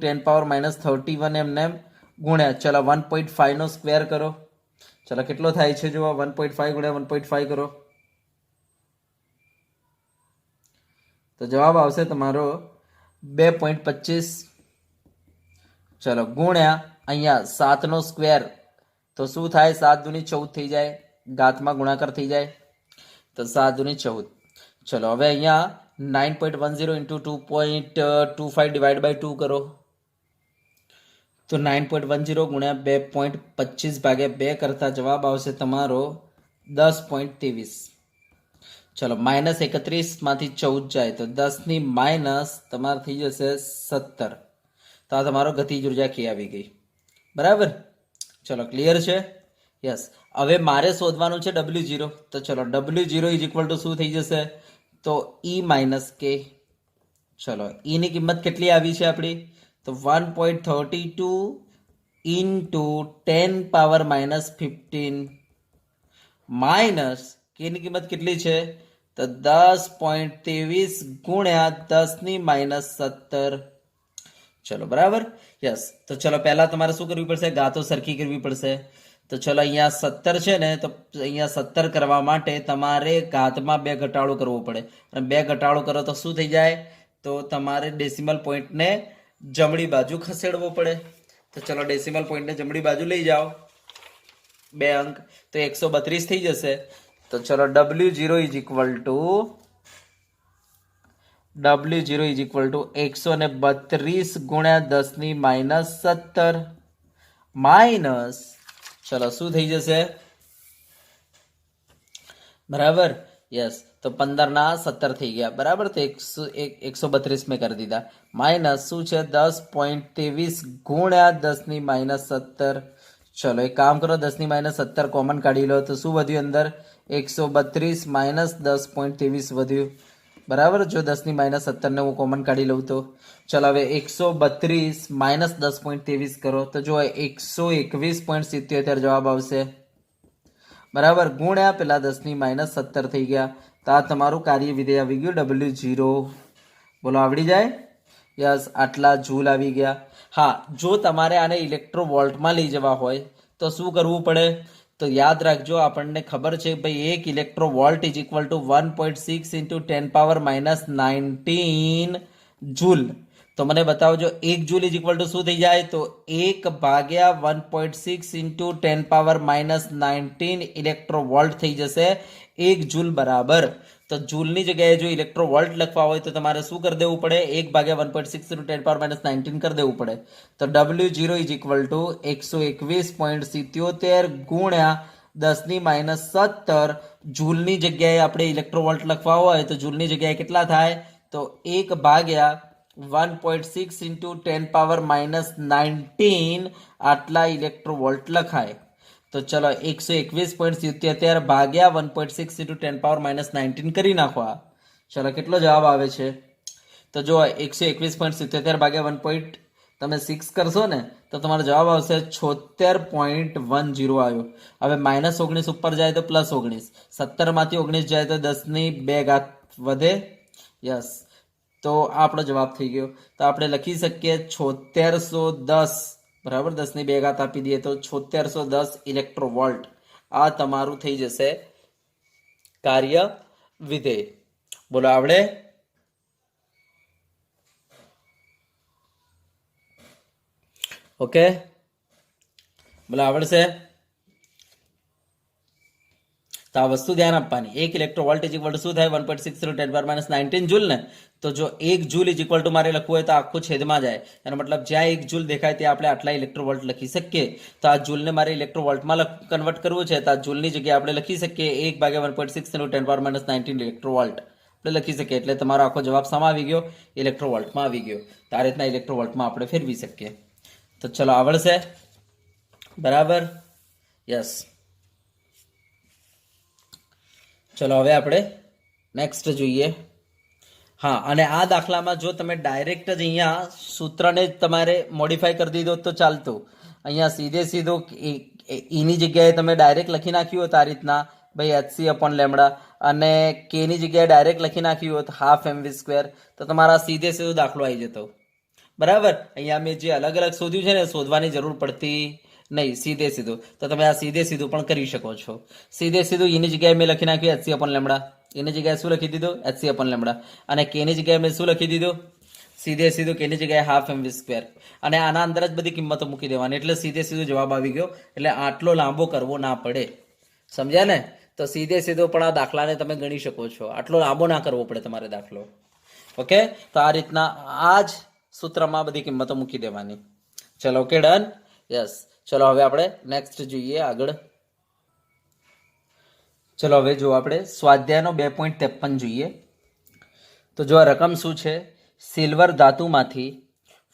10⁻31 એમને ગુણ્યા ચલો 1.5 નો સ્ક્વેર કરો. ચલો કેટલો થાય છે? જો 1.5 ગુણ્યા 1.5 કરો તો જવાબ આવશે તમારો 2.25. ચલો ગુણ્યા અહીંયા 7 નો સ્ક્વેર તો શું થાય? 7 દુની 14 થઈ જાય, ઘાતમાં ગુણાકાર થઈ જાય તો 7 દુની 14. ચલો હવે અહીંયા 9.10 × 2.25 ડિવાઈડ બાય 2 કરો તો 9.10 ગુણ્યા 2.25 ભાગ્યા 2 કરતા જવાબ આવશે તમારો 10.23. ચલો -31 માંથી 14 જાય તો 10 ની માઇનસ તમારે થઈ જશે 17. તો આ તમારો ગતિજ ઉર્જા કે આવી ગઈ. બરાબર? ચલો ક્લિયર છે? યસ. હવે મારે શોધવાનું છે W0. તો ચલો W0 શું થઈ જશે? તો E - K. ચલો E ની કિંમત કેટલી આવી છે આપણી? તો 1.32 × 10⁻15 માઇનસ K ની કિંમત કેટલી છે? તો 10.23 ગુણ્યા 10 ની -17. ચલો બરાબર? યસ. તો ચલો પહેલા તમારે શું કરવી પડશે? ગાતો સરખી કરવી પડશે. તો ચલો અહીંયા 17 છે ને, તો અહીંયા 17 કરવા માટે તમારે ઘાતમાં 2 ઘટાડો કરવો પડે. અને 2 ઘટાડો કરો તો શું થઈ જાય? તો તમારે ડેસિમલ પોઈન્ટને જમણી બાજુ ખસેડવો પડે. તો ચલો ડેસિમલ પોઈન્ટને જમણી બાજુ લઈ જાઓ 2 અંક, તો 132 થઈ જશે. તો ચલો W0 132 ગુણ્યા 10 ની -17 માઇનસ ચલો શું થઈ જશે? બરાબર? યસ. તો 15 ના 17 થઈ ગયા. બરાબર? તો 132 મેં કરી દીધા. માઇનસ શું છે? 10.23 ગુણ્યા 10 ની -17. ચલો એક કામ કરો, 10 ની -17 કોમન કાઢી લો તો શું વધ્યું અંદર? 132 માઇનસ 10.23 વધ્યું. બરાબર? જો 10 ની -17 ને હું કોમન કાઢી લઉં તો ચલો હવે 132 માઇનસ 10.23 કરો તો જો 121.77 જવાબ આવશે. બરાબર? ગુણ્યા પેલા 10 ની -17 થઈ ગયા. તો આ તમારું કાર્ય વિધેય આવી ગયું W0. બોલો આવડી જાય? યસ. આટલા જૂલ આવી ગયા. હા, જો તમારે આને ઇલેક્ટ્રોવોલ્ટમાં લઈ જવા હોય તો શું કરવું પડે? તો યાદ રાખજો, આપણને ખબર છે ભાઈ 1 ઇલેક્ટ્રોવોલ્ટ = 1.6 × 10⁻19 જૂલ. તો મને બતાવજો 1 જૂલ શું થઈ જાય? તો 1/1.6 × 10⁻19 ઇલેક્ટ્રોવોલ્ટ થઈ જશે 1 જૂલ બરાબર. તો જૂલની જગ્યાએ જો ઇલેક્ટ્રોવોલ્ટ લખવા હોય તો તમારે શું કરી દેવું પડે? 1/1.6 × 10⁻19 કરી દેવું પડે. તો W0 121.77 ગુણ્યા 10 ની -17 જૂલની જગ્યાએ આપણે ઇલેક્ટ્રોવોલ્ટ લખવા હોય તો જૂલની જગ્યાએ કેટલા થાય? તો 1/1.6 × 10⁻19 આટલા ઇલેક્ટ્રોવોલ્ટ લખાય. તો ચલો 121.77 ભાગ્યા 1.6 × 10⁻19 કરી નાખો. ચલો કેટલો જવાબ આવે છે? તો જો 121.77 ભાગ્યા 1. તમે 6 કરશો ને તો તમારો જવાબ આવશે 76.10 આવ્યો. હવે -19 ઉપર જાય તો +19, 17 માંથી 19 જાય તો 10 ની 2 ઘાત વધે. યસ. તો આપણો જવાબ થઈ ગયો. તો આપણે લખી શકીએ 7610. બરાબર? 10 ની 2 ઘાત આપી દઈએ તો 7610 ઇલેક્ટ્રોવોલ્ટ. આ તમારું થઈ જશે કાર્ય વિધેય. બોલો આવડે? ઓકે, બોલો આવડશે? તો આ વસ્તુ ધ્યાન આપવાની. 1 ઇલેક્ટ્રોવોલ્ટ શું થાય? 1.6 × 10⁻19 જૂલ ને. તો જો 1 જૂલ મારે લખવું હોય તો આખું છેદમાં જાય. એનો મતલબ જ્યાં 1 જૂલ દેખાય ત્યાં આપણે આટલા ઇલેક્ટ્રોવોલ્ટ લખી શકીએ. તો આ જૂલને મારે ઇલેક્ટ્રોવોલ્ટમાં કન્વર્ટ કરવું છે તો આ જૂલની જગ્યાએ આપણે લખી શકીએ 1/1.6 × 10⁻19 ઇલેક્ટ્રોવોલ્ટ આપણે લખી શકીએ. એટલે તમારો આખો જવાબ શામાં આવી ગયો? ઇલેક્ટ્રોવોલ્ટમાં આવી ગયો. તો આ રીતના ઇલેક્ટ્રોવોલ્ટમાં આપણે ફેરવી શકીએ. તો ચલો આવડશે? બરાબર? યસ. ચલો હવે આપણે નેક્સ્ટ જોઈએ. હા, અને આ દાખલામાં જો તમે ડાયરેક્ટ જ અહીંયા સૂત્રને જ તમારે મોડિફાઈ કરી દીધો તો ચાલતું. અહીંયા સીધે સીધો ઈની જગ્યાએ તમે ડાયરેક્ટ લખી નાખ્યું હોત આ રીતના, ભાઈ HC અપોન લેમડા, અને કેની જગ્યાએ ડાયરેક્ટ લખી નાખ્યું હોત હાફ mv સ્ક્વેર, તો તમારા સીધે સીધો દાખલો આવી જતો. બરાબર. અહીંયા મેં જે અલગ અલગ શોધ્યું છે ને શોધવાની જરૂર પડતી નહીં, સીધે સીધું. તો તમે આ સીધે સીધું પણ કરી શકો છો. સીધે સીધું એની જગ્યાએ મેં લખી નાખ્યું HC અપોન લેમડા, એની જગ્યાએ શું લખી દીધું HC અપોન લેમડા, અને કેની જગ્યાએ મેં શું લખી દીધું સીધે સીધું કેની જગ્યાએ હાફ mv સ્ક્વેર, અને આના અંદર જ બધી કિંમતો મૂકી દેવાની, એટલે સીધે સીધો જવાબ આવી ગયો. એટલે આટલો લાંબો કરવો ના પડે. સમજ્યા ને? તો સીધે સીધો પણ આ દાખલાને તમે ગણી શકો છો, આટલો લાંબો ના કરવો પડે તમારે દાખલો. ઓકે, તો આ રીતના આ જ સૂત્રમાં બધી કિંમતો મૂકી દેવાની. ચલો, ઓકે, ડન. યસ. ચલો હવે આપણે નેક્સ્ટ જોઈએ આગળ. ચલો હવે જો આપણે સ્વાધ્યાયનો 2.53 જોઈએ. તો જો આ રકમ શું છે, સિલ્વર ધાતુમાંથી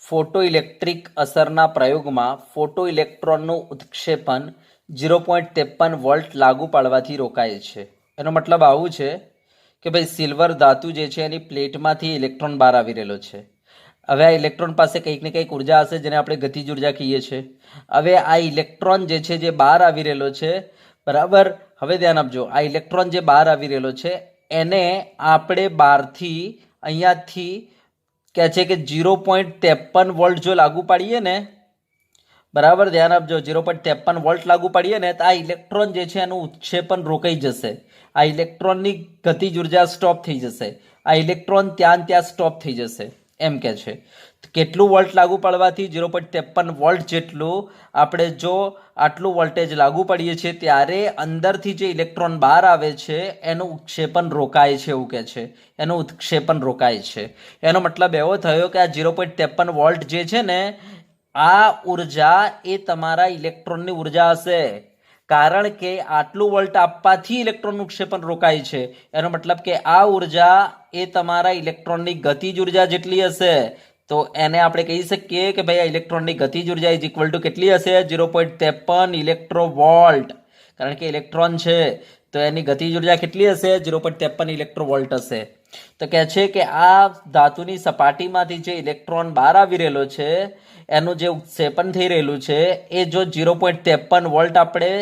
ફોટો ઇલેક્ટ્રિક અસરના પ્રયોગમાં ફોટો ઇલેક્ટ્રોનનું ઉત્ક્ષેપણ 0.53 વોલ્ટ લાગુ પાડવાથી રોકાય છે. એનો મતલબ આવું છે કે ભાઈ સિલ્વર ધાતુ જે છે એની પ્લેટમાંથી ઇલેક્ટ્રોન બહાર આવી રહેલો છે. હવે આ ઇલેક્ટ્રોન પાસે કંઈક ને કંઈક ઉર્જા હશે જેને આપણે ગતિજ ઉર્જા કહીએ છીએ. હવે આ ઇલેક્ટ્રોન જે છે જે બહાર આવી રહેલો છે, બરાબર, હવે ધ્યાન આપજો, આ ઇલેક્ટ્રોન જે બહાર આવી રહેલો છે એને આપણે બહારથી અહીંયાથી કહે છે કે 0.53 વોલ્ટ જો લાગુ પાડીએ ને, બરાબર, ધ્યાન આપજો, 0.53 વોલ્ટ લાગુ પાડીએ ને તો આ ઇલેક્ટ્રોન જે છે એનું ઉત્ક્ષેપણ રોકાઈ જશે. આ ઇલેક્ટ્રોનની ગતિજ ઉર્જા સ્ટોપ થઈ જશે. આ ઇલેક્ટ્રોન ત્યાં સ્ટોપ થઈ જશે, એમ કે છે. કેટલું વોલ્ટ લાગુ પાડવાથી? 0.53 વોલ્ટ જેટલું. આપણે જો આટલું વોલ્ટેજ લાગુ પાડીએ છીએ ત્યારે અંદરથી જે ઇલેક્ટ્રોન બહાર આવે છે એનું ઉત્ક્ષેપણ રોકાય છે, એવું કે છે. એનું ઉત્ક્ષેપણ રોકાય છે. એનો મતલબ એવો થયો કે આ 0.53 વોલ્ટ જે છે ને, આ ઉર્જા એ તમારા ઇલેક્ટ્રોનની ઉર્જા હશે, કારણ કે આટલું વોલ્ટ આપવાથી ઇલેક્ટ્રોનનું ક્ષેપણ રોકાય છે. એનો મતલબ કે આ ઉર્જા એ તમારા ઇલેક્ટ્રોનની ગતિજ ઉર્જા જેટલી હશે. તો એને આપણે કહી શકીએ કે ભાઈ આ ઇલેક્ટ્રોનની ગતિજ ઉર્જા ઇઝ ઇક્વલ ટુ કેટલી હશે? 0.53 ઇલેક્ટ્રોવોલ્ટ. કારણ કે ઇલેક્ટ્રોન છે તો એની ગતિજ ઉર્જા કેટલી હશે? 0.53 ઇલેક્ટ્રોવોલ્ટ હશે. તો કહે છે કે આ ધાતુની સપાટીમાંથી જે ઇલેક્ટ્રોન બહાર આવી રહેલો છે એનું જે ઉત્ક્ષેપણ થઈ રહેલું છે એ જો 0.53 વોલ્ટ આપણે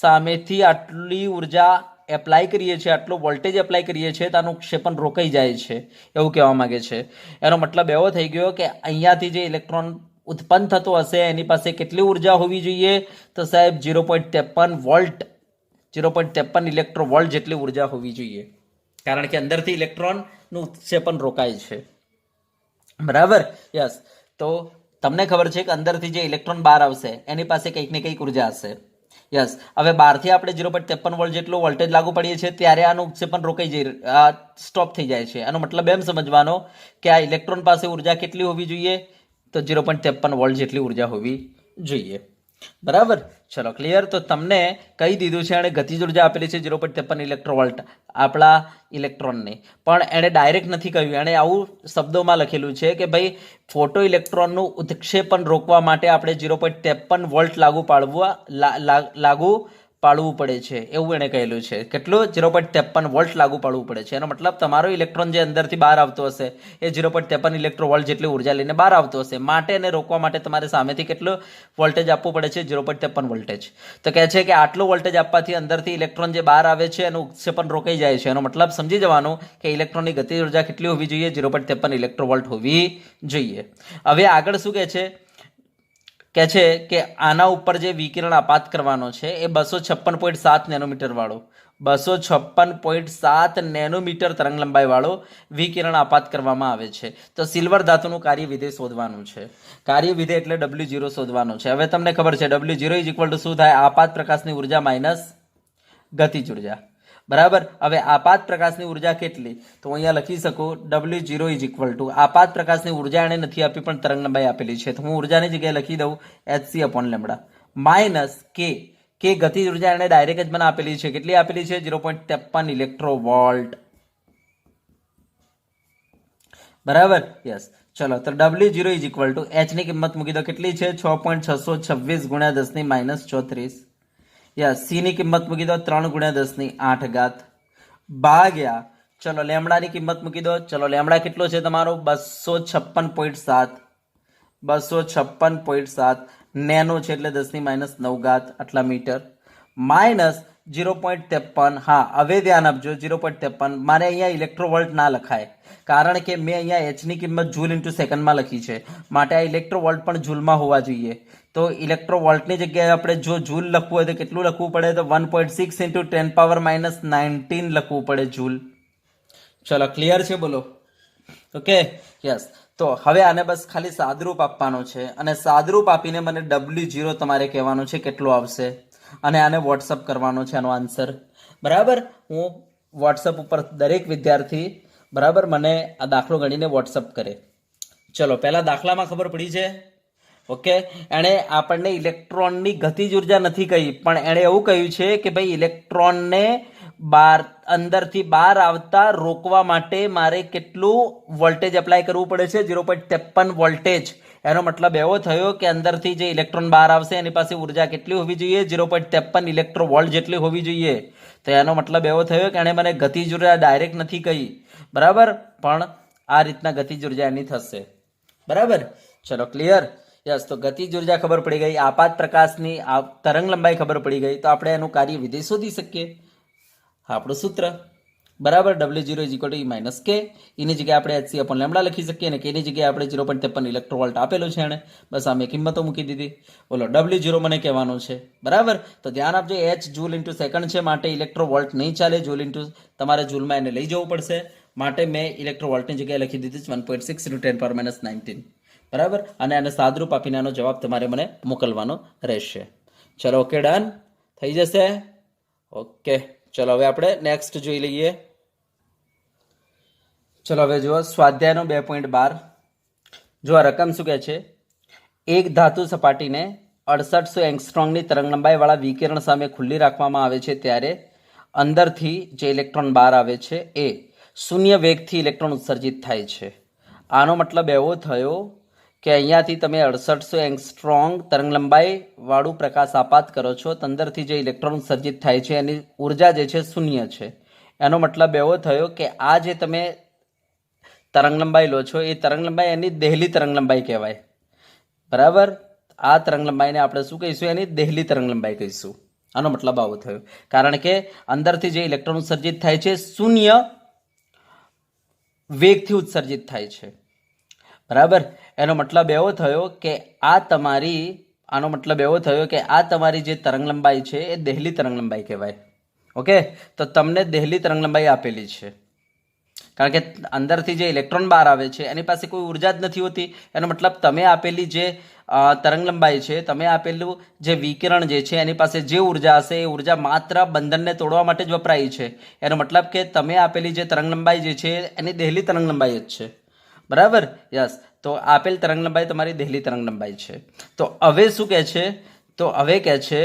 સામેથી આટલી ઉર્જા એપ્લાય કરીએ છીએ, આટલો વોલ્ટેજ એપ્લાય કરીએ છીએ તો આનું ક્ષેપણ રોકાઈ જાય છે, એવું કહેવા માંગે છે. એનો મતલબ એવો થઈ ગયો કે અહીંયાથી જે ઇલેક્ટ્રોન ઉત્પન્ન થતો હશે એની પાસે કેટલી ઉર્જા હોવી જોઈએ? તો સાહેબ 0.53 વોલ્ટ, 0.53 ઇલેક્ટ્રોવોલ્ટ જેટલી ઉર્જા હોવી જોઈએ, કારણ કે અંદરથી ઇલેક્ટ્રોનનું ઉત્ક્ષેપણ રોકાય છે. બરાબર. યસ. તો તમને ખબર છે કે અંદરથી જે ઇલેક્ટ્રોન બહાર આવશે એની પાસે કંઈક ને કંઈક ઉર્જા હશે. યસ. હવે બહારથી આપણે 0.53 વોલ્ટ જેટલો વોલ્ટેજ લાગુ પડીએ છીએ ત્યારે આનું ઉત્ક્ષેપણ રોકાઈ સ્ટોપ થઈ જાય છે. એનો મતલબ એમ સમજવાનો કે આ ઇલેક્ટ્રોન પાસે ઉર્જા કેટલી હોવી જોઈએ? તો 0.53 વોલ્ટ જેટલી ઉર્જા હોવી જોઈએ. બરાબર. ચલો, ક્લિયર. તો તમને કહી દીધું છે, એણે ગતિજ ઉર્જા આપેલી છે 0.53 ઇલેક્ટ્રોવોલ્ટ આપણા ઇલેક્ટ્રોનની, પણ એણે ડાયરેક્ટ નથી કહ્યું. એણે આવું શબ્દોમાં લખેલું છે કે ભાઈ ફોટો ઇલેક્ટ્રોનનું ઉત્ક્ષેપણ રોકવા માટે આપણે 0.53 વોલ્ટ લાગુ પાડવું પડે છે, એવું એણે કહેલું છે. કેટલું? 0.53 વોલ્ટ લાગુ પાડવું પડે છે. એનો મતલબ તમારો ઇલેક્ટ્રોન જે અંદરથી બહાર આવતો હશે એ 0.53 ઇલેક્ટ્રોવોલ્ટ જેટલી ઉર્જા લઈને બહાર આવતો હશે. માટે એને રોકવા માટે તમારે સામેથી કેટલું વોલ્ટેજ આપવું પડે છે? 0.53 વોલ્ટેજ. તો કહે છે કે આટલું વોલ્ટેજ આપવાથી અંદરથી ઇલેક્ટ્રોન જે બહાર આવે છે એનું ઉત્ક્ષેપણ રોકાઈ જાય છે. એનો મતલબ સમજી જવાનું કે ઇલેક્ટ્રોનની ગતિજ ઉર્જા કેટલી હોવી જોઈએ? 0.53 ઇલેક્ટ્રોવોલ્ટ હોવી જોઈએ. હવે આગળ શું કહે છે કે આના ઉપર જે વિકિરણ આપાત કરવાનો છે એ 256.7 નેનોમીટર વાળો 256.7 નેનોમીટર તરંગ લંબાઈ વાળો વિકિરણ આપાત કરવામાં આવે છે. તો સિલ્વર ધાતુનું કાર્યવિધેય શોધવાનું છે. કાર્યવિધેય એટલે W0 શોધવાનું છે. હવે તમને ખબર છે W0 ઇઝ ઇક્વલ ટુ શું થાય? આપાત પ્રકાશની ઉર્જા માઇનસ ગતિજ ઉર્જા. બરાબર. હવે આપાત પ્રકાશની ઉર્જા કેટલી? તો અહીંયા લખી શકું W0 ઇઝ ઇક્વલ ટુ, આપાત પ્રકાશની ઉર્જા એને નથી આપી પણ તરંગ લંબાઈ આપેલી છે, તો હું ઉર્જાની જગ્યાએ લખી દઉં HC અપોન લેમડા માઇનસ કે ગતિજ ઉર્જા એને ડાયરેક્ટ જ મને આપેલી છે. કેટલી આપેલી છે? 0.53 ઇલેક્ટ્રોવોલ્ટ. બરાબર. યસ. ચલો, તો W0 is equal two H ની કિંમત મૂકી દો. કેટલી છે? 6.626 ગુણ્યા 10 ની માઇનસ 34. યસ. C ની કિંમત મૂકી દો 3 ગુણ્યા 10 ની 8 ઘાત ભાગ્યા ચલો લેમડાની કિંમત મૂકી દો. ચલો લેમડા કેટલો છે તમારો 256.7, 256.7 નેનો છે એટલે 10⁻⁹ આટલા મીટર માઇનસ 0.53. હા, હવે ધ્યાન આપજો 0.53. મારે અહીંયા ઇલેક્ટ્રોવોલ્ટ ના લખાય કારણ કે મેં અહીંયા એચની કિંમત જૂલ ઇન્ટુ સેકન્ડમાં લખી છે, માટે આ ઇલેક્ટ્રોવોલ્ટ પણ જૂલમાં હોવા જોઈએ. તો ઇલેક્ટ્રોવોલ્ટની જગ્યાએ આપણે જો જૂલ લખવું હોય તો કેટલું લખવું પડે? તો 1.6 ઇન્ટુ 10⁻⁻19 લખવું પડે જૂલ. ચલો ક્લિયર છે? બોલો. Okay, yes. તો હવે આને બસ ખાલી સાદરૂપ આપવાનું છે અને સાદરૂપ આપીને મને W0 તમારે કહેવાનું છે કેટલું આવશે અને આને વોટ્સઅપ કરવાનો છે આનો આન્સર. બરાબર, હું વોટ્સઅપ ઉપર દરેક વિદ્યાર્થી બરાબર મને આ દાખલો ગણીને વોટ્સઅપ કરે. ચલો પહેલા દાખલામાં ખબર પડી છે. ઓકે, એણે આપણને ઇલેક્ટ્રોનની ગતિજ ઉર્જા નથી કહી, પણ એણે એવું કહ્યું છે કે ભાઈ ઇલેક્ટ્રોનને અંદરથી બહાર આવતા રોકવા માટે મારે કેટલું વોલ્ટેજ એપ્લાય કરવું પડે છે? 0.53 વોલ્ટેજ. એનો મતલબ એવો થયો કે અંદરથી જે ઇલેક્ટ્રોન બહાર આવશે એની પાસે ઉર્જા કેટલી હોવી જોઈએ? 0.53 ઇલેક્ટ્રોવોલ્ટ જેટલી હોવી જોઈએ. તો એનો મતલબ એવો થયો કે એણે મને ગતિજ ઉર્જા ડાયરેક્ટ નથી કહી, બરાબર, પણ આ રીતના ગતિજ ઉર્જા એની થશે. બરાબર, ચલો ક્લિયર? યસ. તો ગતિજ ઉર્જા ખબર પડી ગઈ, આપાત પ્રકાશની તરંગ લંબાઈ ખબર પડી ગઈ, તો આપણે એનું કાર્ય વિધેય શોધી શકીએ. આપણું સૂત્ર બરાબર W0 = K. એની જગ્યાએ આપણે HC/λ લખી શકીએ અને K ની જગ્યાએ આપણે 0.53 ઇલેક્ટ્રોવોલ્ટ આપેલું છે એને, બસ આ મેં કિંમતો મૂકી દીધી. બોલો W0 મને કહેવાનું છે. બરાબર, તો ધ્યાન આપજો H જૂલ ઇન્ટુ સેકન્ડ છે, માટે ઇલેક્ટ્રોવોલ્ટ નહીં ચાલે, જૂલ ઇન્ટુ તમારે જૂલમાં એને લઈ જવું પડશે, માટે મેં ઇલેક્ટ્રોવોલ્ટની જગ્યાએ લખી દીધી 1.6 ઇન્ટુ 10⁻⁹. બરાબર, અને આને સાદરૂપ આપીને આનો જવાબ તમારે મને મોકલવાનો રહેશે. ચલો ઓકે, ડન થઈ જશે. ઓકે, ચલો હવે આપણે નેક્સ્ટ જોઈ લઈએ. ચલો હવે જુઓ સ્વાધ્યાયનો 2.12. જો આ રકમ શું કહે છે? એક ધાતુ સપાટીને 6800 એંગસ્ટ્રોમની તરંગલંબાઈવાળા વિકિરણ સામે ખુલ્લી રાખવામાં આવે છે ત્યારે અંદરથી જે ઇલેક્ટ્રોન બહાર આવે છે એ શૂન્ય વેગથી ઇલેક્ટ્રોન ઉત્સર્જિત થાય છે. આનો મતલબ એવો થયો કે અહીંયાથી તમે 6800 એંગસ્ટ્રોમ તરંગલંબાઈ વાળું પ્રકાશ આપાત કરો છો તો અંદરથી જે ઇલેક્ટ્રોન ઉત્સર્જિત થાય છે એની ઉર્જા જે છે શૂન્ય છે. એનો મતલબ એવો થયો કે આ જે તમે તરંગલંબાઈ લો છો એ તરંગલંબાઈ એની દહેલી તરંગલંબાઈ કહેવાય. બરાબર, આ તરંગલંબાઈને આપણે શું કહીશું? એની દહેલી તરંગલંબાઈ કહીશું. આનો મતલબ આવો થયો કારણ કે અંદરથી જે ઇલેક્ટ્રોન ઉત્સર્જિત થાય છે શૂન્ય વેગથી ઉત્સર્જિત થાય છે. બરાબર, એનો મતલબ એવો થયો કે આનો મતલબ એવો થયો કે આ તમારી જે તરંગલંબાઈ છે એ દહેલી તરંગલંબાઈ કહેવાય. ઓકે, તો તમને દહેલી તરંગલંબાઈ આપેલી છે કારણ કે અંદરથી જે ઇલેક્ટ્રોન બહાર આવે છે એની પાસે કોઈ ઉર્જા જ નથી હોતી. એનો મતલબ તમે આપેલી જે તરંગલંબાઈ છે, તમે આપેલું જે વિકિરણ જે છે એની પાસે જે ઉર્જા હશે એ ઉર્જા માત્ર બંધનને તોડવા માટે જ વપરાય છે. એનો મતલબ કે તમે આપેલી જે તરંગલંબાઈ જે છે એની દહેલી તરંગલંબાઈ જ છે. બરાબર, યસ. તો આપેલ તરંગલંબાઈ તમારી દહેલી તરંગલંબાઈ છે. તો હવે શું કહે છે? તો હવે કહે છે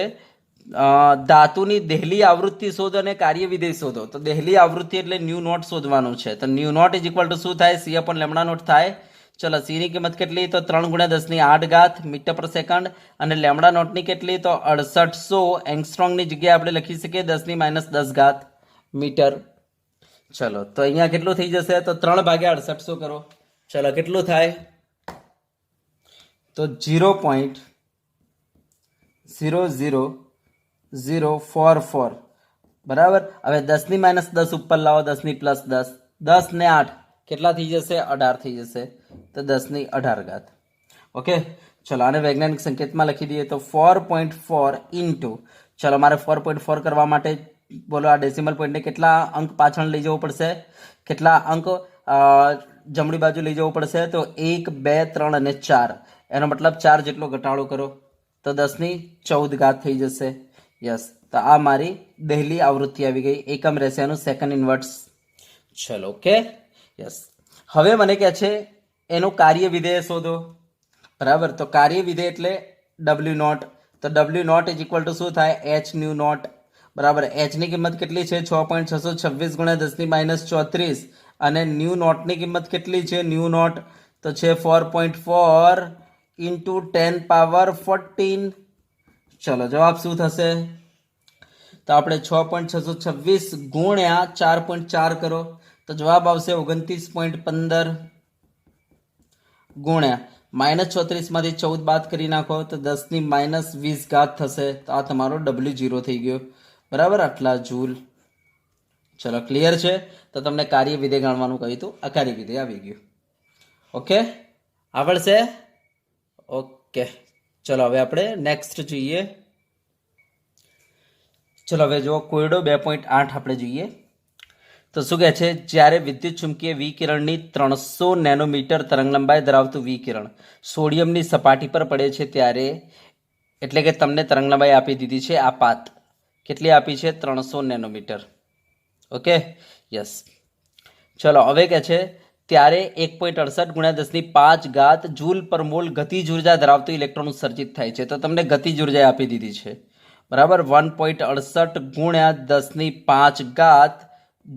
ધાતુની દહેલી આવૃત્તિ શોધો અને કાર્ય વિધેય શોધો. તો દહેલી આવૃત્તિ એટલે ન્યૂ નોટ શોધવાનું છે. તો ન્યૂ નોટ = શું થાય? C/λ0 થાય. ચલો C ની કિંમત કેટલી? તો 3 × 10⁸ મીટર પર સેકન્ડ અને λ0ની કેટલી? તો 6800 એંગસ્ટ્રોમની જગ્યાએ આપણે લખી શકીએ 10⁻10 મીટર. ચલો તો અહીંયા કેટલું થઈ જશે? તો 3/6800 કરો. ચલો કેટલું થાય? તો 0.00044. બરાબર, હવે 10⁻10 ઉપર લાવો, 10+10, 10 ને 8 કેટલા થઈ જશે? 18 થઈ જશે. તો 10⁸. ઓકે, ચલો આને વૈજ્ઞાનિક સંકેતમાં લખી દઈએ તો 4.4 ઇન્ટુ, ચલો મારે 4.4 કરવા માટે બોલો આ ડેસિમલ પોઈન્ટને કેટલા અંક પાછળ લઈ જવું પડશે? કેટલા અંક જમણી બાજુ લઈ જવું પડશે? તો 1, 2, 3 અને 4. એનો મતલબ 4 જેટલો ઘટાડો કરો તો 10⁻14 થઈ જશે. યસ, તો આ મારી દહેલી આવૃત્તિ આવી ગઈ. એકમ રહેશે એનું સેકન્ડ ઇન્વર્સ. ચલો ઓકે, યસ. હવે મને કહે છે એનું કાર્ય વિધેય શોધો. બરાબર, તો કાર્ય વિધેય એટલે W0. તો W0 = શું થાય? H nu naught. બરાબર, Hની કિંમત કેટલી છે? 6.626 × 10⁻34 અને ન્યૂ નોટની કિંમત કેટલી છે? ન્યૂ નોટ તો છે 4.4 ઇન્ટુ 10⁻14. ચલો જવાબ શું થશે? તો આપણે 6.626 × 4.4 કરો તો જવાબ આવશે 29.15 ગુણ્યા -34 માંથી 14 બાદ કરી નાખો તો 10⁻20 ઘાત થશે. તો આ તમારો W0 થઈ ગયો. બરાબર, આટલા જૂલ. ચલો ક્લિયર છે. તો તમને કાર્ય વિધેય ગણવાનું કહ્યું હતું, આ કાર્ય વિધેય આવી ગયું. ઓકે, આવડશે? ઓકે, ચલો હવે આપણે નેક્સ્ટ જોઈએ. ચલો હવે જો કોયડો 2.8 આપણે જોઈએ. તો શું કહે છે, જ્યારે વિદ્યુત ચુંબકીય વિકિરણની 300 નેનોમીટર તરંગલંબાઈ ધરાવતું વિકિરણ સોડિયમની સપાટી પર પડે છે ત્યારે, એટલે કે તમને તરંગલંબાઈ આપી દીધી છે આપાત. કેટલી આપી છે? 300 નેનોમીટર. Okay, yes. ચલો હવે કહે છે ત્યારે 1.68 ગુણ્યા 10⁵ ઘાત જૂલ પર મોલ ગતિજ ઉર્જા ધરાવતું ઇલેક્ટ્રોન ઉત્સર્જિત થાય છે. તો તમને ગતિજ ઉર્જા આપી દીધી છે. બરાબર, 1.68 ગુણ્યા 10⁵ ઘાત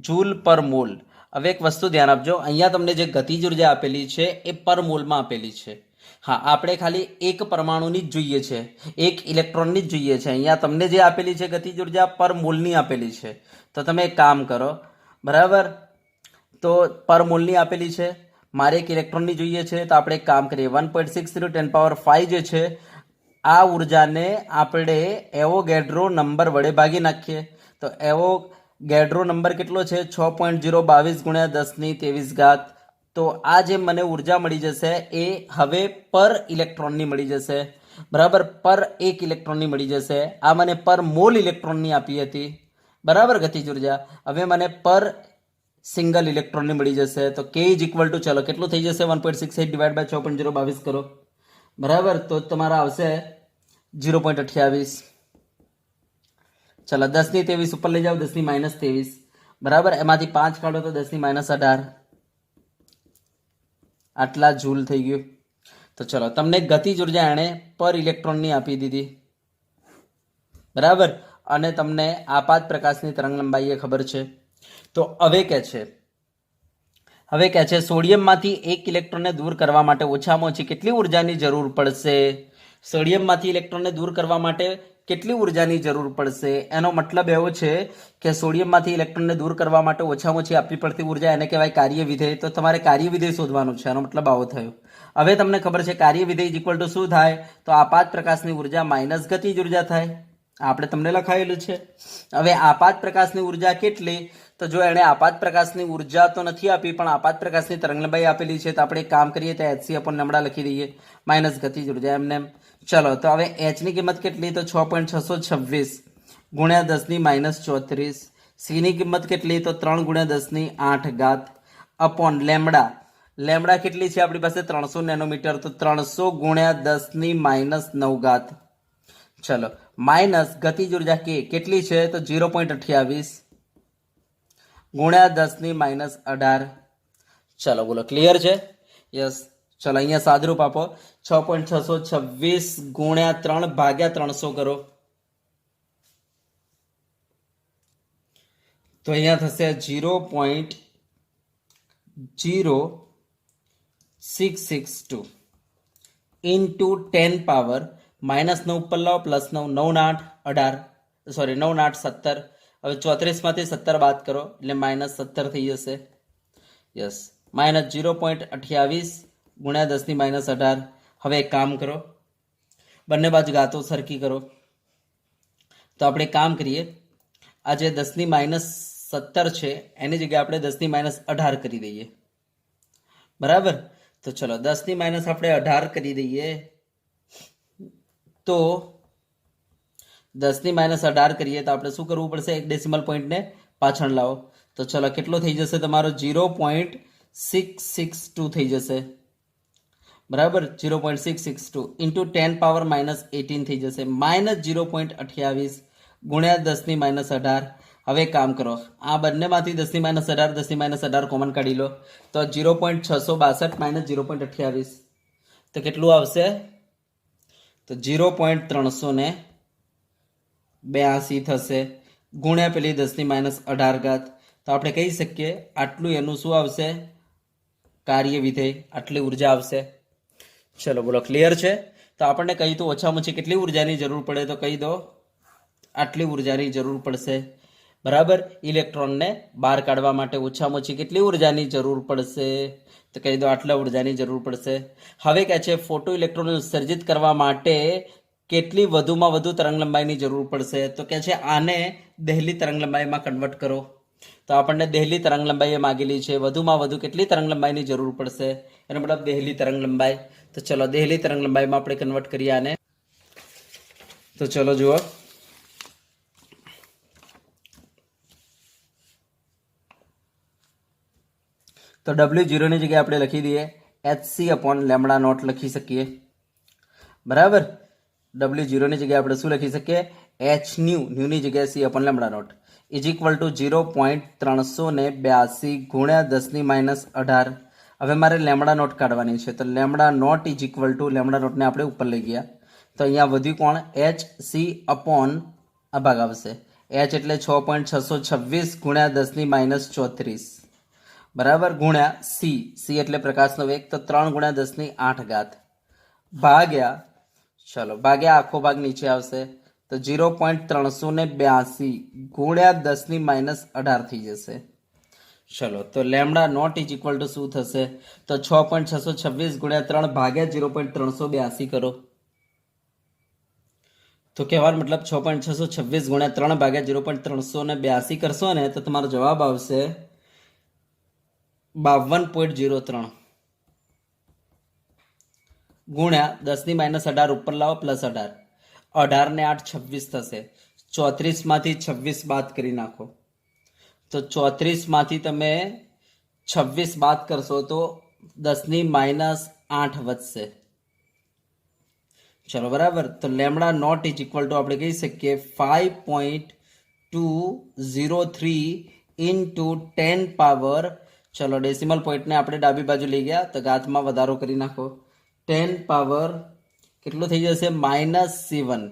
જૂલ પર મોલ. હવે એક વસ્તુ ધ્યાન આપજો, અહીંયા તમને જે ગતિજ ઉર્જા આપેલી છે એ પર મોલમાં આપેલી છે. હા, આપણે ખાલી એક પરમાણુની જ જોઈએ છે, એક ઇલેક્ટ્રોનની જ જોઈએ છે. અહીંયા તમને જે આપેલી છે ગતિજ ઉર્જા પર મોલની આપેલી છે. તો તમે એક કામ કરો, બરાબર, તો પર મોલની આપેલી છે, મારે એક ઇલેક્ટ્રોનની જોઈએ છે. તો આપણે એક કામ કરીએ, 1.60 10⁵ જે છે આ ઉર્જાને આપણે એવોગેડ્રો નંબર વડે ભાગી નાખીએ. તો એવોગેડ્રો નંબર કેટલો છે? 6.022 ગુણ્યા 10⁻23 ઘાત. તો આ જે મને ઉર્જા મળી જશે એ હવે પર ઇલેક્ટ્રોનની મળી જશે. બરાબર, પર એક ઇલેક્ટ્રોનની મળી જશે. આ મને પર મોલ ઇલેક્ટ્રોનની આપી હતી. બરાબર, ગતિજ ઉર્જા. હવે મને પર સિંગલ ઇલેક્ટ્રોનની મળી જશે. તો K ઇઝ ઇક્વલ ટુ, ચલો કેટલું થઈ જશે? 1.68 ડિવાઈડ બાય 6.022 કરો. બરાબર, તો તમારા આવશે 0.28. ચલો 10⁻23 ઉપર લઈ જાઓ, 10⁻23. બરાબર, એમાંથી 5 કાઢો તો 10⁻18. આટલા જૂલ થઈ ગયું. તો ચલો તમને ગતિજ ઉર્જા એણે પર ઇલેક્ટ્રોનની આપી દીધી. બરાબર, અને તમને આપાત પ્રકાશની તરંગ લંબાઈ એ ખબર છે. તો હવે કહે છે સોડિયમમાંથી એક ઇલેક્ટ્રોનને દૂર કરવા માટે ઓછામાં ઓછી કેટલી ઉર્જાની જરૂર પડશે? સોડિયમમાંથી ઇલેક્ટ્રોનને દૂર કરવા માટે કેટલી ઉર્જાની જરૂર પડશે? એનો મતલબ એવો છે કે સોડિયમમાંથી ઇલેક્ટ્રોનને દૂર કરવા માટે ઓછામાં ઓછી આપવી પડતી ઉર્જા એને કહેવાય કાર્ય વિધેય. તો તમારે કાર્ય વિધેય શોધવાનું છે. એનો મતલબ આવો થયો. હવે તમને ખબર છે કાર્ય વિધેય ઇક્વલ ટુ શું થાય? તો આપાત પ્રકાશની ઉર્જા માઇનસ ગતિજ ઉર્જા થાય. આપણે તમને લખાયેલું છે. હવે આપાત પ્રકાશની ઉર્જા કેટલી? તો જો એણે આપાત પ્રકાશની ઉર્જા તો નથી આપી, પણ આપાત પ્રકાશની તરંગલંબાઈ આપેલી છે. તો આપણે એક કામ કરીએ, તો hc/λ લખી દઈએ, માઇનસ ગતિજ ઉર્જા એમને. ચલો તો હવે h ની કિંમત કેટલી? તો 6.626 ગુણ્યા 10⁻34. c ની કિંમત કેટલી? તો 3 ગુણ્યા 10⁸ ઘાત અપોન લેમડા. લેમડા કેટલી છે આપણી પાસે? 300 નેનોમીટર. તો 300 ગુણ્યા 10⁻9 ઘાત. ચલો માઇનસ ગતિજ ઉર્જા કે કેટલી છે? તો 0.28 ગુણ્યા 10⁻18. ચલો બોલો, ક્લિયર છે? યસ. ચલો અહીંયા સાદરૂપ આપો, 6.626 ગુણ્યા 3 ભાગ્યા 300 કરો. તો અહીંયા થશે 0.0662 ઇન્ટુ 10 પાવર -9 ઉપર લાવો, +9, 9 8 18, સોરી 9 8 17. હવે 34 માંથી 17 બાદ કરો એટલે -17 થઈ જશે. યસ, -0.28 ગુણ્યા 10⁻18. હવે એક કામ કરો, બંને બાજુ ગાતો સરખી કરો. તો આપણે કામ કરીએ, આ જે 10⁻17 છે એની જગ્યાએ આપણે 10⁻18 કરી દઈએ. બરાબર, તો ચલો 10⁻ આપણે 18 કરી દઈએ. તો 10⁻18 કરીએ તો આપણે શું કરવું પડશે? એક ડેસિમલ પોઈન્ટને પાછળ લાવો. તો ચલો કેટલો થઈ જશે તમારો? 0.662 થઈ જશે. બરાબર, 0.662 ઇન્ટુ 10 પાવર -18 થઈ જશે. -0.28 ગુણ્યા 10⁻18. હવે કામ કરો, આ બંનેમાંથી 10⁻18 10⁻18 કોમન કાઢી લો. તો 0.662 -0.28 તો કેટલું આવશે? તો 0.382 થશે ગુણ્યા પેલી 10⁻18 ઘાત. તો આપણે કહી શકીએ આટલું એનું શું આવશે? કાર્ય વિધેય. આટલી ઉર્જા આવશે. ચલો બોલો, ક્લિયર છે? તો આપણને કહી તો ઓછામાં ઓછી કેટલી ઉર્જાની જરૂર પડે? તો કહી દો આટલી ઉર્જાની જરૂર પડશે. બરાબર. ઇલેક્ટ્રોનને બહાર કાઢવા માટે ઓછામાં ઓછી કેટલી ઉર્જાની જરૂર પડશે? તો કહી દો આટલા ઉર્જાની જરૂર પડશે. હવે કહે છે ફોટો ઇલેક્ટ્રોનને ઉત્સર્જિત કરવા માટે કેટલી વધુમાં વધુ તરંગલંબાઈની જરૂર પડશે? તો કહે છે આને દહેલી તરંગલંબાઈમાં કન્વર્ટ કરો. તો આપણને દહેલી તરંગલંબાઈ એ માગેલી છે. વધુમાં વધુ કેટલી તરંગલંબાઈની જરૂર પડશે? એનો મતલબ દહેલી તરંગલંબાઈ. તો ચલો દહેલી તરંગલંબાઈમાં આપણે કન્વર્ટ કરીએ આને. તો ચલો જુઓ. તો W0 ની જગ્યાએ આપણે લખી દઈએ hc/λ0 લખી શકીએ. બરાબર. W0 ની જગ્યાએ આપણે શું લખી શકીએ? h ની જગ્યાએ c/λ0 ઇઝ ઇક્વલ ટુ 0.382 ગુણ્યા 10⁻18. હવે મારે λ0 કાઢવાની છે. તો λ0 ઇઝ ઇક્વલ ટુ λ0 ને આપણે ઉપર લઈ ગયા. તો અહીંયા વધ્યું કોણ? hc અપોન આ ભાગ આવશે. h એટલે 6.626 ગુણ્યા 10⁻34. બરાબર. ગુણ્યા c એટલે પ્રકાશનો વેગ. તો 3 ગુણ્યા 10⁸ ભાગ્યા, ચલો ભાગ્યા આખો ભાગ નીચે આવશે. તો 0.382 ગુણ્યા 10⁻18 થઈ જશે. ચલો તો λ0 ઇઝ ઇક્વલ ટુ શું થશે? તો 6.626 ગુણ્યા 3 ભાગ્યા 0.382 કરો. તો કહેવાનો મતલબ 6.626 ગુણ્યા 3 ભાગ્યા 0.382 કરશો ને તો તમારો જવાબ આવશે 52.03 ગુણ્યા 10⁻18 ઉપર લાવો પ્લસ 18. 18 ને 8 26 થશે. 34 માંથી 26 બાદ કરી નાખો. તો 34 માંથી તમે 26 બાદ કરશો તો 10⁻8 વધશે. ચલો બરાબર. તો λ0 ઇઝ ઇક્વલ ટુ આપણે કહી શકીએ 5.203 ઇન્ટુ 10 પાવર, ચલો ડેસિમલ પોઈન્ટને આપણે ડાબી બાજુ લઈ ગયા તો ઘાતમાં વધારો કરી નાખો. 10 પાવર કેટલું થઈ જશે? -7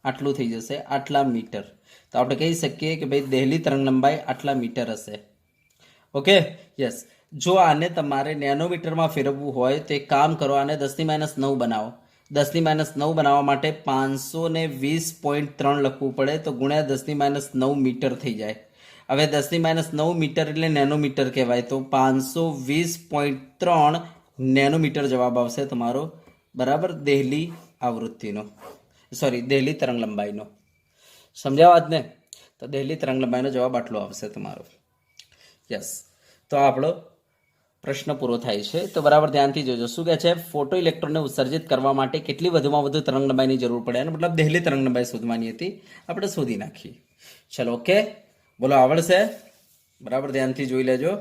આટલું થઈ જશે, આટલા મીટર. તો આપણે કહી શકીએ કે ભાઈ દહેલી તરંગ લંબાઈ આટલા મીટર હશે. Okay, yes. જો આને તમારે નેનોમીટરમાં ફેરવવું હોય તો એક કામ કરો, આને 10⁻9 બનાવો. 10⁻9 બનાવવા માટે 520.3 લખવું પડે. તો ગુણ્યા 10⁻9 મીટર થઈ જાય. હવે 10⁻9 મીટર એટલે નેનોમીટર કહેવાય. તો 520.3 નેનોમીટર જવાબ આવશે તમારો. બરાબર. દહેલી આવૃત્તિનો, સોરી દહેલી તરંગ લંબાઈનો. સમજ્યા વાત ને? તો દહેલી તરંગ લંબાઈનો જવાબ આટલો આવશે તમારો. યસ. તો આપણો પ્રશ્ન પૂરો થાય છે. તો બરાબર ધ્યાનથી જોજો. શું કહે છે? ફોટો ઇલેક્ટ્રોનને ઉત્સર્જિત કરવા માટે કેટલી વધુમાં વધુ તરંગ લંબાઈની જરૂર પડે? એનો મતલબ દહેલી તરંગ લંબાઈ શોધવાની હતી, આપણે શોધી નાખી. ચલો ઓકે, બોલો આવડશે? બરાબર ધ્યાનથી જોઈ લેજો,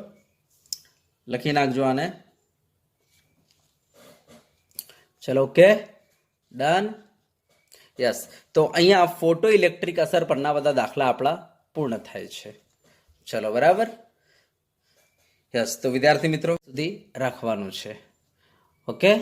લખી નાખજો આને. ચલો ઓકે, ડન. યસ. તો અહીંયા ફોટો ઇલેક્ટ્રિક અસર પરના બધા દાખલા આપણા પૂર્ણ થાય છે. ચલો બરાબર. યસ. તો વિદ્યાર્થી મિત્રો સુધી રાખવાનું છે. ઓકે.